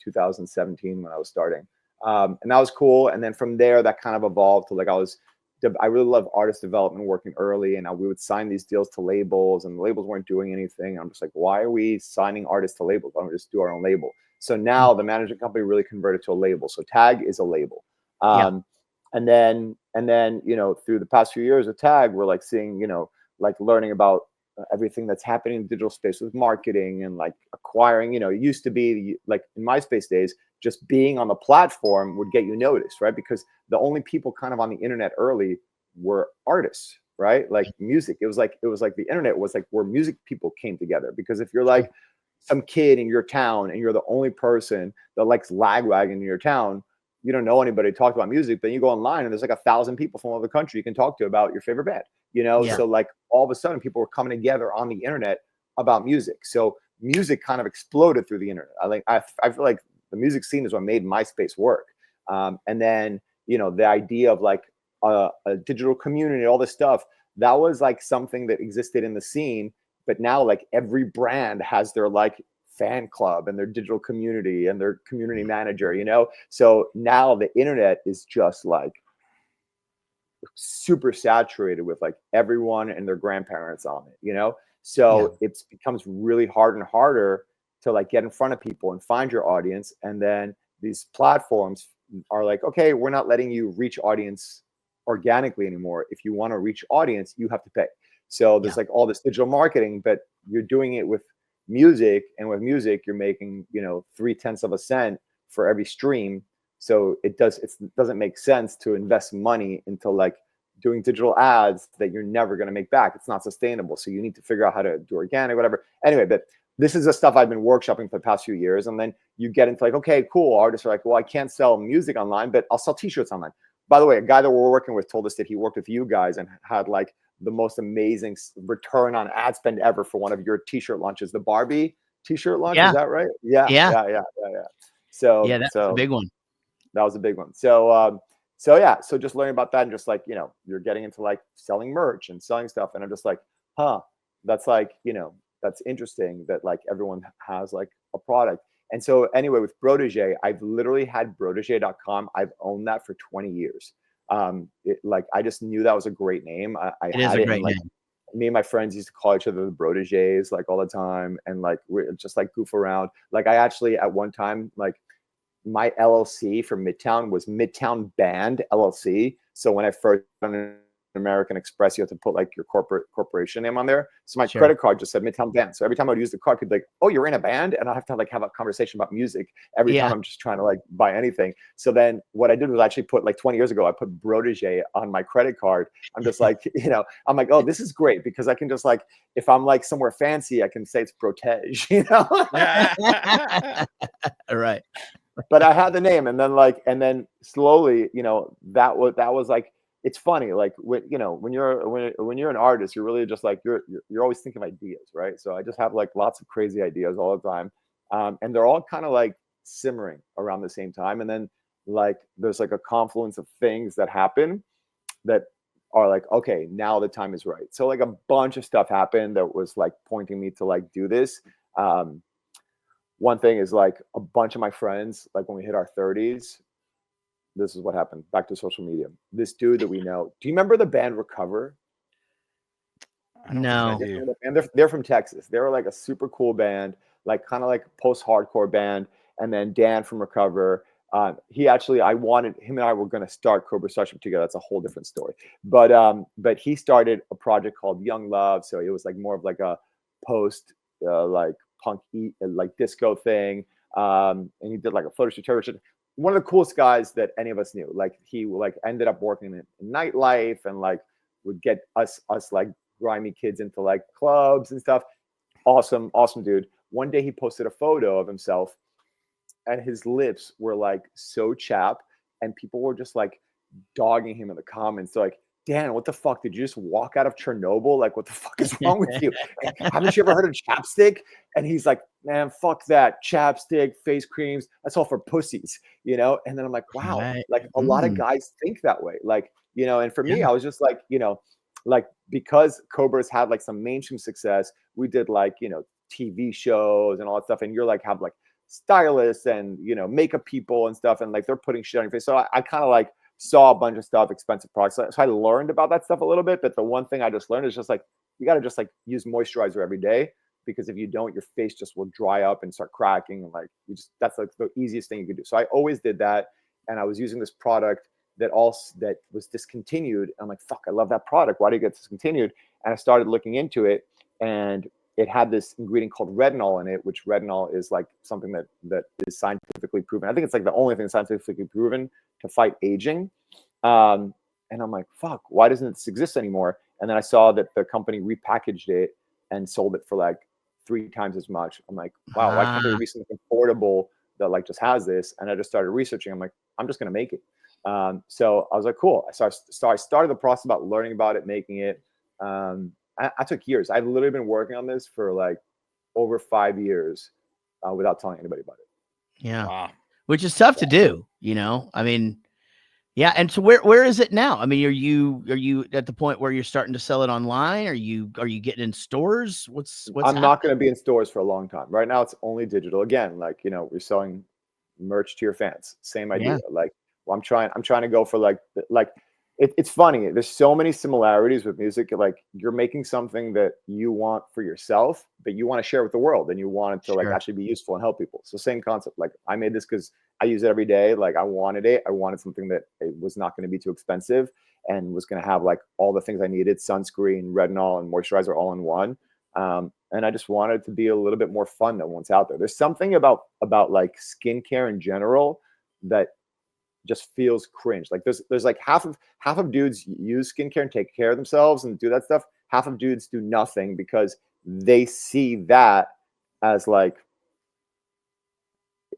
2017 when I was starting. And that was cool. And then from there, that kind of evolved to like I really love artist development, working early, and we would sign these deals to labels, and the labels weren't doing anything. I'm just like, why are we signing artists to labels? Why don't we just do our own label? So now the management company really converted to a label. So Tag is a label. And then, through the past few years of Tag, we're like seeing, like learning about everything that's happening in the digital space with marketing and like acquiring, it used to be like in MySpace days, just being on the platform would get you noticed, right? Because the only people kind of on the internet early were artists, right? Like music. It was like the internet was like where music people came together. Because if you're like some kid in your town and you're the only person that likes Lagwagon in your town, you don't know anybody to talk about music, then you go online and there's like 1,000 people from all over the country you can talk to about your favorite band, So like all of a sudden people were coming together on the internet about music. So music kind of exploded through the internet. I feel like the music scene is what made MySpace work. And then, the idea of like a digital community, all this stuff, that was like something that existed in the scene. But now like every brand has their like fan club and their digital community and their community manager, So now the internet is just like super saturated with like everyone and their grandparents on it, So it becomes really hard and harder to like get in front of people and find your audience. And then these platforms are like, okay, we're not letting you reach audience organically anymore. If you want to reach audience, you have to pay. So there's like all this digital marketing, but you're doing it with music, and with music, you're making, 0.3 of a cent for every stream. So it doesn't make sense to invest money into like doing digital ads that you're never going to make back. It's not sustainable. So you need to figure out how to do organic, whatever. Anyway, but this is the stuff I've been workshopping for the past few years. And then you get into like, okay, cool. Artists are like, well, I can't sell music online, but I'll sell t-shirts online. By the way, a guy that we're working with told us that he worked with you guys and had like the most amazing return on ad spend ever for one of your t-shirt launches, the Barbie t-shirt launch. Yeah. Is that right? Yeah. So Yeah, that's a big one. That was a big one. So just learning about that, and just like, you're getting into like selling merch and selling stuff, and I'm just like, that's like, that's interesting that like everyone has like a product. And so anyway, with Protégé, I've literally had Protégé.com. I've owned that for 20 years. I just knew that was a great name. I It had is a it, great and like name. me and my friends used to call each other the Protégés like all the time, and like we're just like goof around. Like I actually at one time, like my LLC for Midtown was Midtown Band LLC. So when I first on American Express, you have to put like your corporation name on there. So my credit card just said Midtown Band. So every time I would use the card, people be like, "Oh, you're in a band," and I have to like have a conversation about music every time I'm just trying to like buy anything. So then what I did was actually put like 20 years ago, I put Protégé on my credit card. I'm just like, I'm like, oh, this is great because I can just like, if I'm like somewhere fancy, I can say it's Protege, Right. But I had the name, and then slowly, that was like, it's funny, like when you're an artist, you're really just like you're always thinking of ideas, right? So I just have like lots of crazy ideas all the time, and they're all kind of like simmering around the same time, and then like there's like a confluence of things that happen that are like, okay, now the time is right. So like a bunch of stuff happened that was like pointing me to like do this. One thing is like a bunch of my friends, like when we hit our 30s, this is what happened. Back to social media. This dude that we know. Do you remember the band Recover? No. And they're from Texas. They were like a super cool band, like kind of like post-hardcore band. And then Dan from Recover. He actually, him and I were going to start CORBA Starship together. That's a whole different story. But he started a project called Young Love. So it was like more of like a post like punk like disco thing. And he did like a photo shoot. One of the coolest guys that any of us knew. Like he like ended up working in nightlife and like would get us like grimy kids into like clubs and stuff. Awesome dude. One day he posted a photo of himself and his lips were like so chapped, and people were just like dogging him in the comments. So like, Dan, what the fuck? Did you just walk out of Chernobyl? Like, what the fuck is wrong with you? Haven't you ever heard of chapstick? And he's like, man, fuck that. Chapstick, face creams, that's all for pussies, And then I'm like, wow, like a lot of guys think that way. Like, and for me, I was just like, like because CORBA's had like some mainstream success, we did like, TV shows and all that stuff. And you're like, have like stylists and, makeup people and stuff. And like, they're putting shit on your face. So I kind of like, saw a bunch of stuff, expensive products. So I learned about that stuff a little bit. But the one thing I just learned is just like, you got to just like use moisturizer every day, because if you don't, your face just will dry up and start cracking. And like, that's like the easiest thing you could do. So I always did that. And I was using this product that was discontinued. I'm like, fuck, I love that product. Why did it get discontinued? And I started looking into it, and it had this ingredient called retinol in it, which retinol is like something that is scientifically proven. I think it's like the only thing scientifically proven to fight aging. And I'm like, fuck, why doesn't this exist anymore? And then I saw that the company repackaged it and sold it for like 3 times as much. I'm like, wow, why can't there be something affordable that like just has this? And I just started researching. I'm like, I'm just going to make it. So I was like, cool. So I started the process about learning about it, making it. I took years. I've literally been working on this for like over 5 years without telling anybody about it. Yeah. Wow. Which is tough to do, I mean, yeah. And so where is it now? I mean, are you at the point where you're starting to sell it online? Are you getting in stores? What's I'm not going to be in stores for a long time. Right now, it's only digital. Again, like, we're selling merch to your fans. Same idea. Yeah. Like, well, I'm trying to go for like it's funny. There's so many similarities with music. Like, you're making something that you want for yourself, but you want to share with the world, and you want it to like actually be useful and help people. So same concept. Like, I made this because I use it every day. Like, I wanted it. I wanted something that it was not going to be too expensive and was going to have like all the things I needed: sunscreen, retinol, and moisturizer all in one. And I just wanted it to be a little bit more fun than what's out there. There's something about like skincare in general that just feels cringe. Like there's like half of dudes use skincare and take care of themselves and do that stuff. Half of dudes do nothing because they see that as like,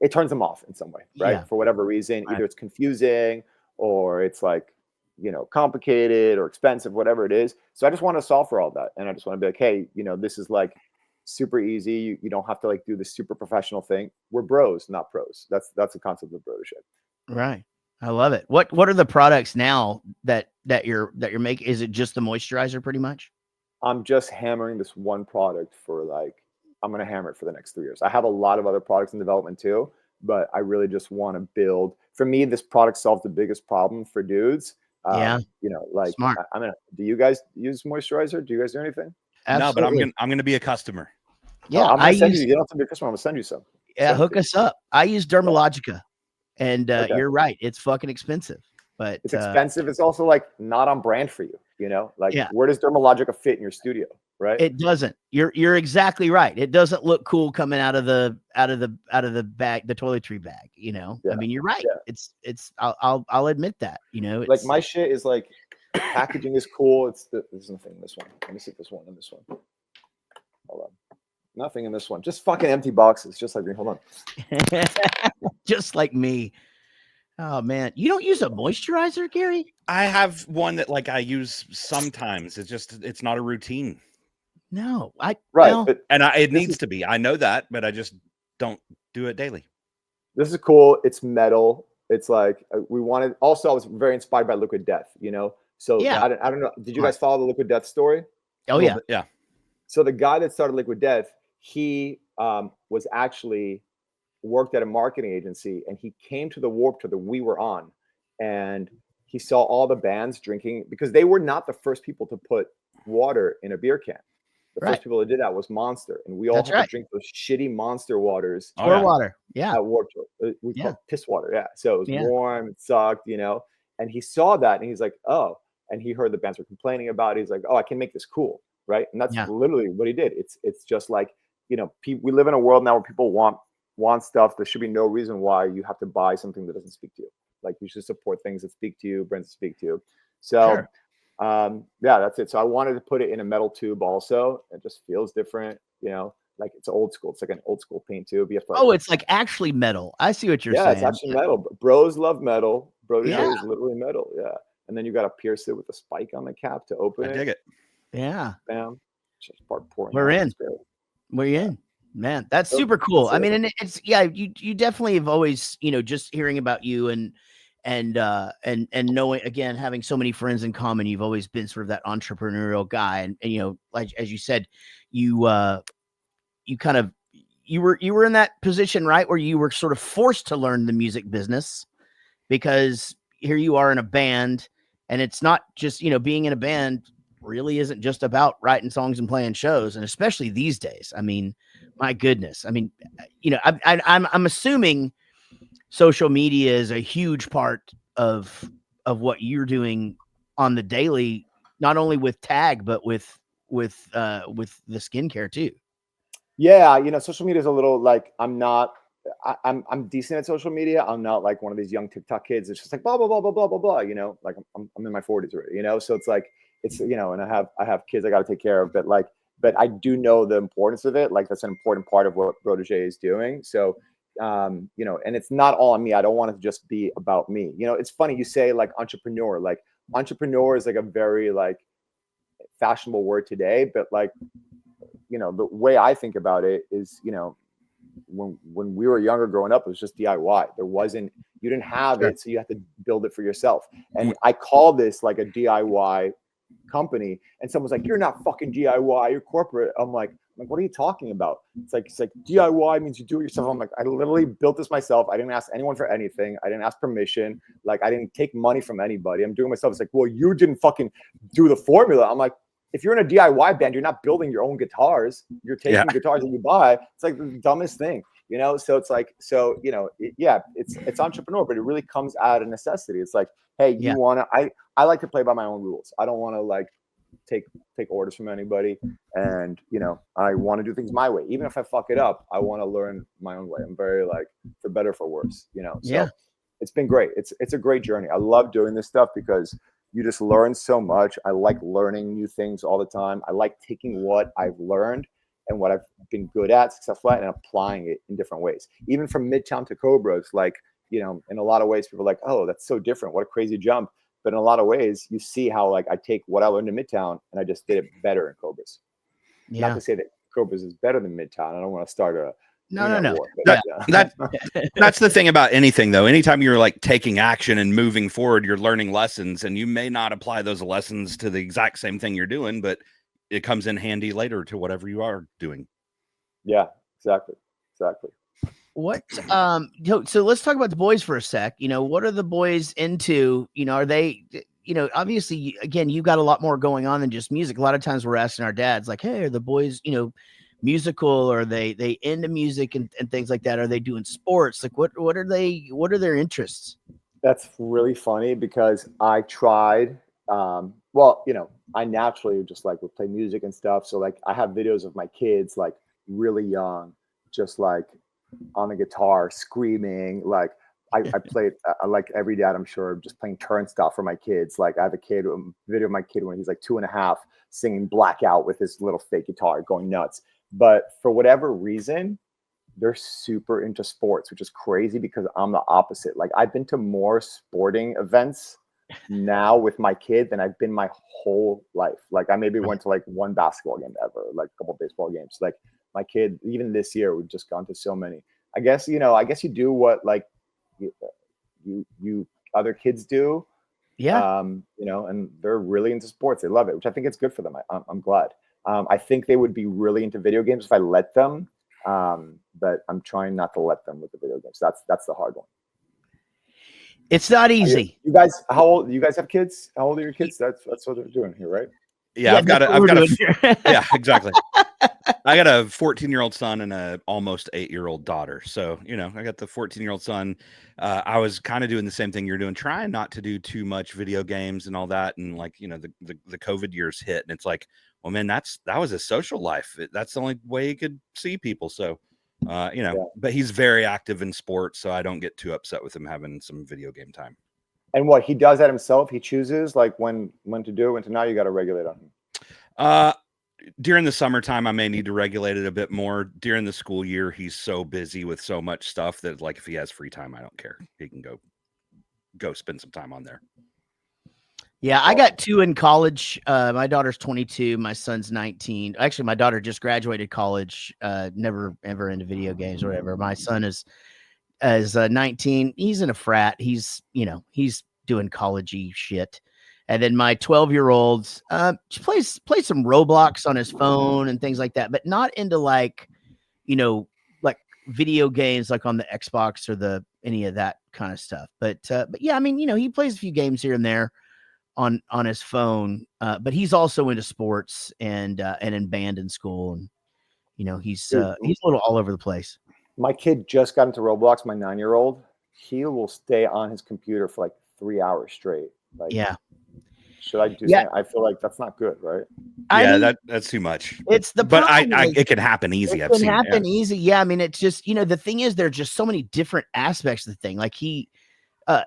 it turns them off in some way, right? Yeah. For whatever reason, either it's confusing or it's like, complicated or expensive, whatever it is. So I just want to solve for all that. And I just want to be like, hey, this is like super easy. You don't have to like do this super professional thing. We're bros, not pros. That's the concept of brodership. Right. I love it. What are the products now that you're making? Is it just the moisturizer pretty much? I'm just hammering this one product for I'm going to hammer it for the next 3 years. I have a lot of other products in development too, but I really just want to build. For me, this product solves the biggest problem for dudes. Yeah. Smart. Do you guys use moisturizer? Do you guys do anything? Absolutely. No, but I'm gonna be a customer. Yeah. I'm going to send you. You don't have to be a customer. I'm going to send you some. Yeah. Hook us up. I use Dermalogica, and Okay. you're right. It's fucking expensive, but It's expensive. It's also like not on brand for you. Yeah. Where does Dermalogica fit in your studio? Right. it doesn't. You're exactly right. It doesn't look cool coming out of the bag, the toiletry bag. Yeah. I mean, you're right. Yeah. It's. I'll admit that. Like It's, my shit is like packaging is cool. There's nothing in this one. Let me see this one and this one. Hold on. Nothing in this one. Just fucking empty boxes. Just like me. Hold on. just like me. Oh man, you don't use a moisturizer, Gary? I have one that like I use sometimes. It's not a routine. No, Right. well, But And it This needs is- to be. I know that, but I just don't do it daily. this is cool. It's metal. It's like we wanted. Also, I was very inspired by Liquid Death. So Yeah. I don't know. Did you guys follow the Liquid Death story? oh A yeah, little bit, yeah. So the guy that started Liquid Death, he was actually worked at a marketing agency, and he came to the Warped Tour that we were on, and he saw all the bands drinking because they were not the first people to put water in a beer can. The Right. first people that did that was Monster, and we all That's had right. to drink those shitty Monster waters Oh, pour yeah. water. Yeah, at Warped Tour. We Yeah. called it piss water, yeah. So it was Yeah. warm, it sucked, And he saw that, and he's like, oh. And he heard the bands were complaining about it. He's like, oh, I can make this cool, right? And that's Yeah. literally what he did. It's just like, we live in a world now where people want stuff. There should be no reason why you have to buy something that doesn't speak to you. Like you should support things that speak to you, brands that speak to you. So, Sure. yeah, that's it. So I wanted to put it in a metal tube also. It just feels different, like it's old school. It's like an old school paint tube. You have to Oh, it's like actually metal. I see what you're yeah, saying. it's actually metal. Bros love metal. Brother Yeah. is literally metal. Yeah. And then you got to pierce it with a spike on the cap to open I it. dig it. Yeah, Bam. Just start pouring. We're out. in. It's great. we're in. Man, that's So, super cool. that's I it. mean, and it's you definitely have always, just hearing about you and knowing, again, having so many friends in common, you've always been sort of that entrepreneurial guy. And like as you said, you kind of you were in that position, right, where you were sort of forced to learn the music business because here you are in a band, and it's not just, being in a band really isn't just about writing songs and playing shows, and especially these days. I mean, my goodness. I mean, I'm assuming social media is a huge part of what you're doing on the daily, not only with Tag but with the skincare too. Yeah, social media is a little like I'm decent at social media. I'm not like one of these young TikTok kids. It's just like blah blah blah blah blah blah blah. Like I'm in my 40s already. So it's like and I have kids I got to take care of. But I do know the importance of it. Like that's an important part of what Protégé is doing. So and it's not all on me. I don't want it to just be about me. It's funny you say like entrepreneur. Like entrepreneur is like a very like fashionable word today, but like the way I think about it is, when we were younger growing up, it was just DIY. You didn't have Sure. it, so you have to build it for yourself. And I call this like a DIY company, and someone's like, "You're not fucking DIY, you're corporate." I'm like, what are you talking about? It's like DIY means you do it yourself. I'm like, I literally built this myself. I didn't ask anyone for anything. I didn't ask permission. Like I didn't take money from anybody. I'm doing it myself. It's like, well, you didn't fucking do the formula. I'm like, if you're in a DIY band, you're not building your own guitars. You're taking guitars that you buy. It's like the dumbest thing, So it's like, it's entrepreneur, but it really comes out of necessity. It's like, hey, I like to play by my own rules. I don't want to like take orders from anybody, and I want to do things my way. Even if I fuck it up, I want to learn my own way. I'm very like, for better, for worse, So it's been great. It's a great journey. I love doing this stuff because you just learn so much. I like learning new things all the time. I like taking what I've learned and what I've been good at, successful at, and applying it in different ways. Even from Midtown to CORBA, it's like, in a lot of ways, people are like, oh, that's so different. What a crazy jump. But in a lot of ways, you see how like I take what I learned in Midtown and I just did it better in CORBA's. Not to say that CORBA's is better than Midtown. I don't want to start a no. war, but, That's the thing about anything, though. Anytime you're like taking action and moving forward, you're learning lessons, and you may not apply those lessons to the exact same thing you're doing, but it comes in handy later to whatever you are doing. Yeah, exactly. What so let's talk about the boys for a sec. What are the boys into? Are they, obviously, again, you got a lot more going on than just music. A lot of times we're asking our dads like, hey, are the boys musical, or are they into music and things like that? Are they doing sports? Like what are their interests? That's really funny because I tried I naturally just like would play music and stuff. So like I have videos of my kids like really young, just like on the guitar screaming. Like I played like every dad, I'm sure, just playing turnstile for my kids. Like I have a video of my kid when he's like 2.5 singing Blackout with his little fake guitar going nuts. But for whatever reason, they're super into sports, which is crazy because I'm the opposite. Like I've been to more sporting events now with my kid than I've been my whole life. Like I maybe went to like one basketball game ever, like a couple of baseball games. Like my kid, even this year, we've just gone to so many. I guess you do what like you other kids do. Yeah. And they're really into sports. They love it, which I think it's good for them. I'm glad. I think they would be really into video games if I let them. But I'm trying not to let them with the video games. That's the hard one. It's not easy. You guys, how old? You guys have kids? How old are your kids? That's what they're doing here, right? Yeah, I've got yeah, exactly. I got a 14-year-old son and a almost 8-year-old daughter. So, I got the 14-year-old son. I was kind of doing the same thing you're doing, trying not to do too much video games and all that. And like, the COVID years hit, and it's like, well, man, that was a social life. That's the only way he could see people. So, but he's very active in sports, so I don't get too upset with him having some video game time. And what he does that himself, he chooses like when to do it, when to not. You got to regulate on him. During the summertime, I may need to regulate it a bit more. During the school year, he's so busy with so much stuff that like if he has free time, I don't care. He can go spend some time on there. Yeah, I got 2 in college. My daughter's 22. My son's 19. Actually, my daughter just graduated college. Never ever into video games or whatever. My son is 19. He's in a frat. He's doing college-y shit. And then my 12-year-old plays some Roblox on his phone and things like that, but not into like video games like on the Xbox or any of that kind of stuff. But yeah, I mean, he plays a few games here and there on his phone. But he's also into sports and in band in school, and he's a little all over the place. My kid just got into Roblox. My 9-year-old, he will stay on his computer for like 3 hours straight. Like, yeah. Should I do something? I feel like that's not good, right? Yeah, that's too much. It's the but it can happen easy. It can happen easy. Yeah, I mean, it's just the thing is, there are just so many different aspects of the thing. Like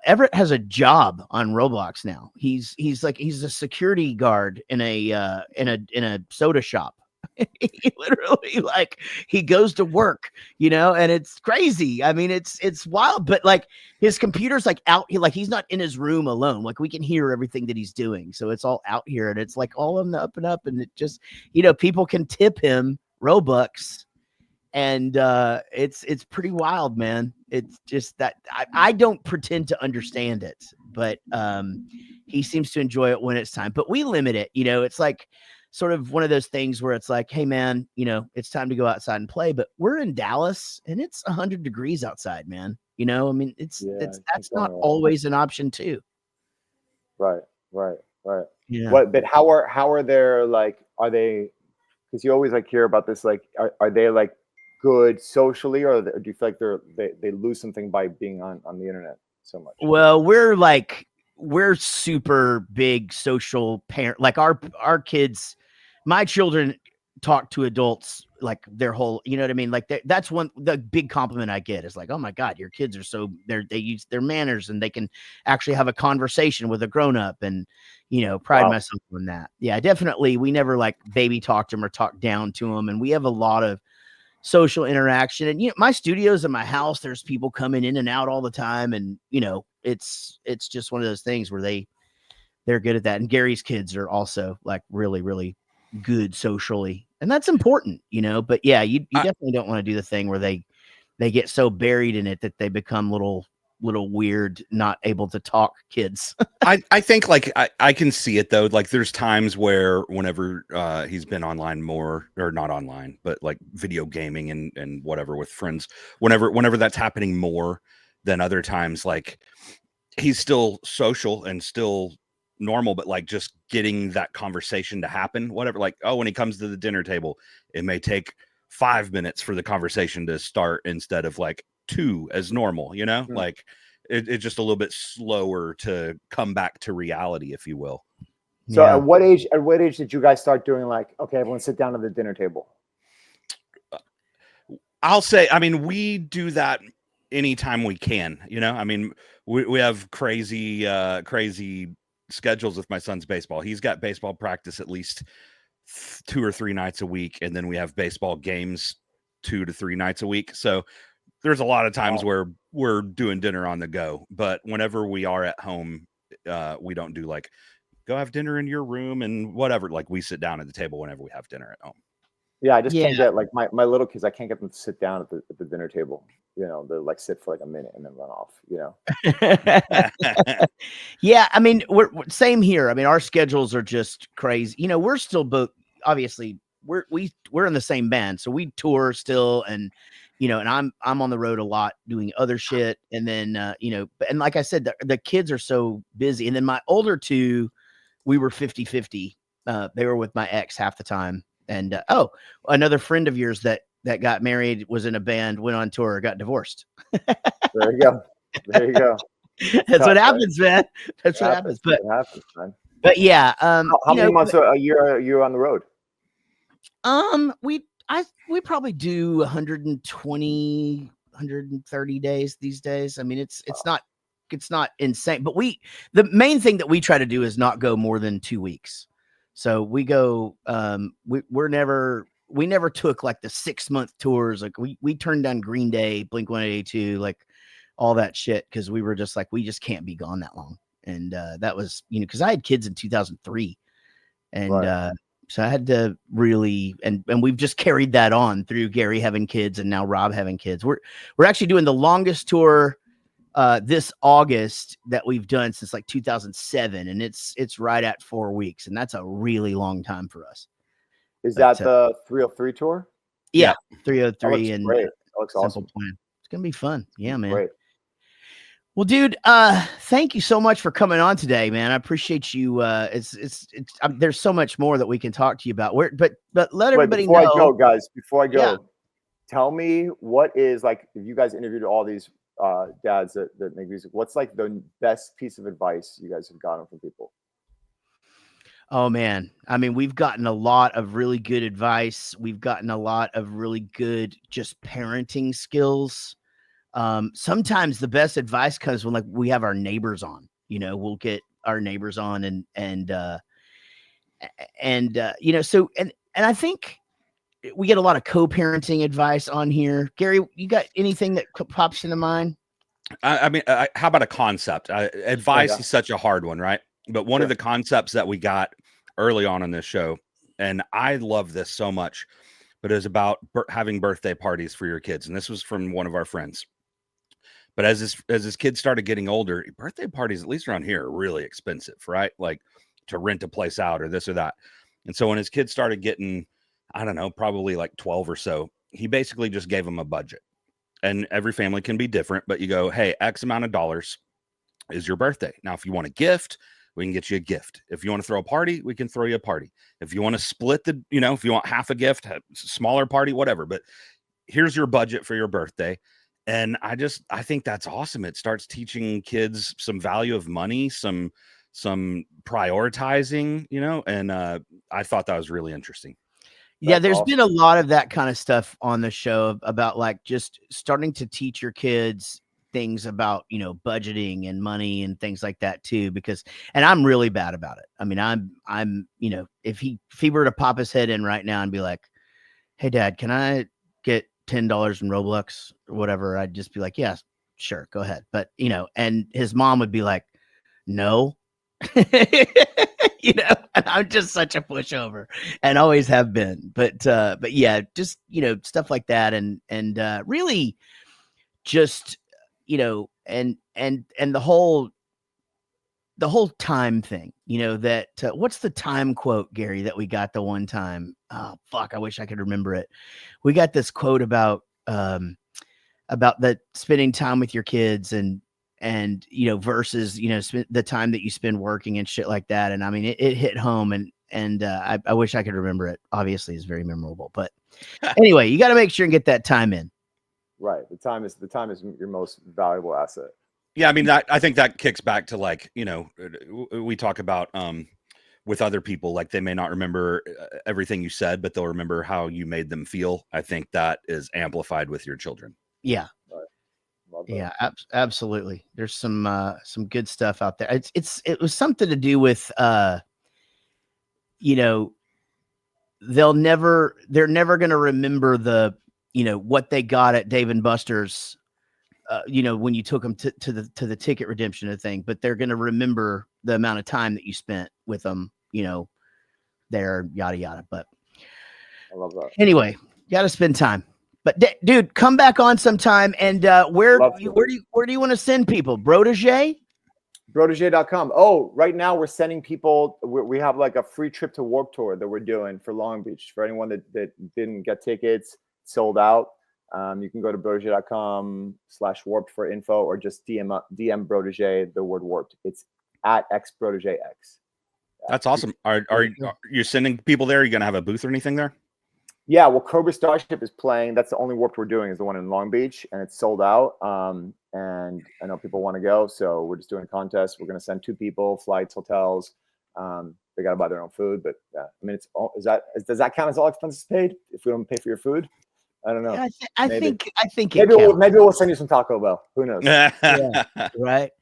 Everett has a job on Roblox now. He's a security guard in a soda shop. He literally like he goes to work, and it's crazy. I mean, it's wild, but like his computer's like out here, like he's not in his room alone. Like we can hear everything that he's doing. So it's all out here, and it's like all on the up and up, and it just, people can tip him Robux, and it's pretty wild, man. It's just that I don't pretend to understand it, but he seems to enjoy it when it's time. But we limit it, it's like sort of one of those things where it's like, hey man, it's time to go outside and play, but we're in Dallas and it's 100 degrees outside, man. I mean, that's not always an option too. Right. Yeah. But how are there, like, are they, because you always like hear about this, like, are they like good socially, or do you feel like they lose something by being on the internet so much? Well, we're super big social parent. Like our kids, my children talk to adults like their whole, you know what I mean? Like that's the big compliment I get is like, oh my God, your kids are they use their manners and they can actually have a conversation with a grown up, and, pride myself on that. Yeah, definitely. We never like baby talked them or talked down to them. And we have a lot of social interaction, and, my studio's in my house. There's people coming in and out all the time. And, it's just one of those things where they they're good at that. And Gary's kids are also like really, really good socially, and that's important, you know. But yeah, you definitely don't want to do the thing where they get so buried in it that they become little weird, not able to talk kids. I think like I can see it though. Like there's times where whenever he's been online more, or not online, but like video gaming and whatever with friends, whenever that's happening more than other times, like he's still social and still normal, but like just getting that conversation to happen, whatever. Like, oh, when he comes to the dinner table, it may take 5 minutes for the conversation to start instead of like 2 as normal, you know. Like it's just a little bit slower to come back to reality, if you will. So at what age did you guys start doing like, okay, everyone sit down at the dinner table? I'll say, I mean, we do that anytime we can, you know. I mean, we have crazy schedules with my son's baseball. He's got baseball practice at least 2 or 3 nights a week, and then we have baseball games 2 to 3 nights a week. So there's a lot of times where we're doing dinner on the go, but whenever we are at home, we don't do like go have dinner in your room and whatever. Like we sit down at the table whenever we have dinner at home. Yeah, I just can't get like my little kids. I can't get them to sit down at the dinner table. You know, they like sit for like a minute and then run off. You know. Yeah, I mean, we're same here. I mean, our schedules are just crazy. You know, we're still both obviously we're in the same band, so we tour still, and you know, and I'm on the road a lot doing other shit, and then you know, and like I said, the kids are so busy, and then my older two, we were 50-50. They were with my ex half the time. And another friend of yours that got married, was in a band, went on tour, got divorced. There you go. There you go. That's what happens, man. That's what happens. But it happens, man. But yeah, how many months a year you're on the road? We probably do 120, 130 days these days. I mean, it's not insane, but the main thing that we try to do is not go more than 2 weeks. So we go, we never took like the 6-month tours. Like we turned down Green Day, Blink-182, like all that shit. Cause we were just like, we just can't be gone that long. And, that was, you know, cause I had kids in 2003 and, so I had to really, and we've just carried that on through Gary having kids and now Rob having kids. We're actually doing the longest tour this August that we've done since like 2007, and it's right at 4 weeks, and that's a really long time for us. Is that the 303 tour? Yeah, 303 and great. That looks Simple awesome. Plan. It's gonna be fun. Yeah, man. Great. Well, dude, thank you so much for coming on today, man. I appreciate you. It's there's so much more that we can talk to you about. But let everybody know. Before I go, tell me what is like, if you guys interviewed all these dads that make music, what's like the best piece of advice you guys have gotten from people? Oh man, I mean, we've gotten a lot of really good advice. We've gotten a lot of really good just parenting skills. Sometimes the best advice comes when like we have our neighbors on. You know, we'll get our neighbors on and you know, so and I think we get a lot of co-parenting advice on here. Gary, you got anything that pops into mind? I mean, how about a concept? Advice is such a hard one, right? But one of the concepts that we got early on in this show, and I love this so much, but it was about having birthday parties for your kids. And this was from one of our friends. But as his kids started getting older, birthday parties, at least around here, are really expensive, right? Like to rent a place out or this or that. And so when his kids started getting, I don't know, probably like 12 or so, he basically just gave them a budget. And every family can be different, but you go, hey, X amount of dollars is your birthday. Now, if you want a gift, we can get you a gift. If you want to throw a party, we can throw you a party. If you want to split if you want half a gift, a smaller party, whatever, but here's your budget for your birthday. And I think that's awesome. It starts teaching kids some value of money, some prioritizing, and I thought that was really interesting. Yeah, there's been a lot of that kind of stuff on the show about like just starting to teach your kids things about, budgeting and money and things like that too, and I'm really bad about it. I mean, I'm, if he were to pop his head in right now and be like, hey dad, can I get $10 in Roblox or whatever? I'd just be like, yeah, sure, go ahead. But, and his mom would be like, no. You know, and I'm just such a pushover and always have been. But yeah, just, you know, stuff like that. And really just, you know, and the whole time thing, you know, that what's the time quote, Gary, that we got the one time? Oh, fuck. I wish I could remember it. We got this quote about the spending time with your kids and, you know, versus, you know, the time that you spend working and shit like that. And I mean, it hit home and I wish I could remember it. Obviously it's very memorable, but anyway, you got to make sure and get that time in. Right. The time is your most valuable asset. Yeah. I mean, I think that kicks back to, like, you know, we talk about, with other people, like they may not remember everything you said, but they'll remember how you made them feel. I think that is amplified with your children. Yeah. Yeah, absolutely. There's some good stuff out there. It was something to do with, you know, they're never going to remember the, you know, what they got at Dave and Buster's, you know, when you took them to the ticket redemption thing, but they're going to remember the amount of time that you spent with them, you know, there, yada, yada. But I love that. Anyway, you got to spend time. But dude, come back on sometime. And where do you want to send people? Protege? Protege.com. Oh, right now we're sending people. We have like a free trip to Warped Tour that we're doing for Long Beach. For anyone that didn't get tickets, sold out. You can go to protege.com/warped for info, or just DM Protege the word warped. It's at xprotegex. That's awesome. Are you sending people there? Are you going to have a booth or anything there? Yeah, well, CORBA Starship is playing. That's the only Warped we're doing, is the one in Long Beach, and it's sold out. And I know people want to go, so we're just doing a contest. We're going to send 2 people, flights, hotels. They got to buy their own food, but yeah, I mean, does that count as all expenses paid if we don't pay for your food? I don't know. Yeah, I think maybe we'll send you some Taco Bell. Who knows? Yeah, right,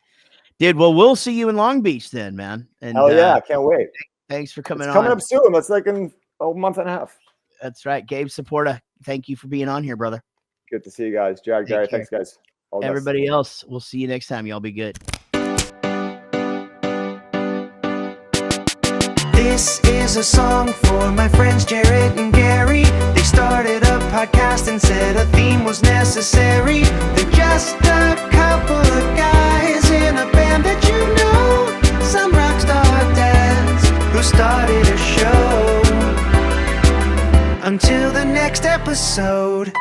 dude. Well, we'll see you in Long Beach then, man. And yeah, I can't wait. Thanks for coming on. Coming up soon. That's like in a month and a half. That's right. Gabe Saporta, thank you for being on here, brother. Good to see you guys. Jared, Gary, thanks, guys. Everybody else, we'll see you next time. Y'all be good. This is a song for my friends Jaret and Gary. They started a podcast and said a theme was necessary. They're just a couple of guys in a band that you know, some rockstar dads who started a show. Until the next episode.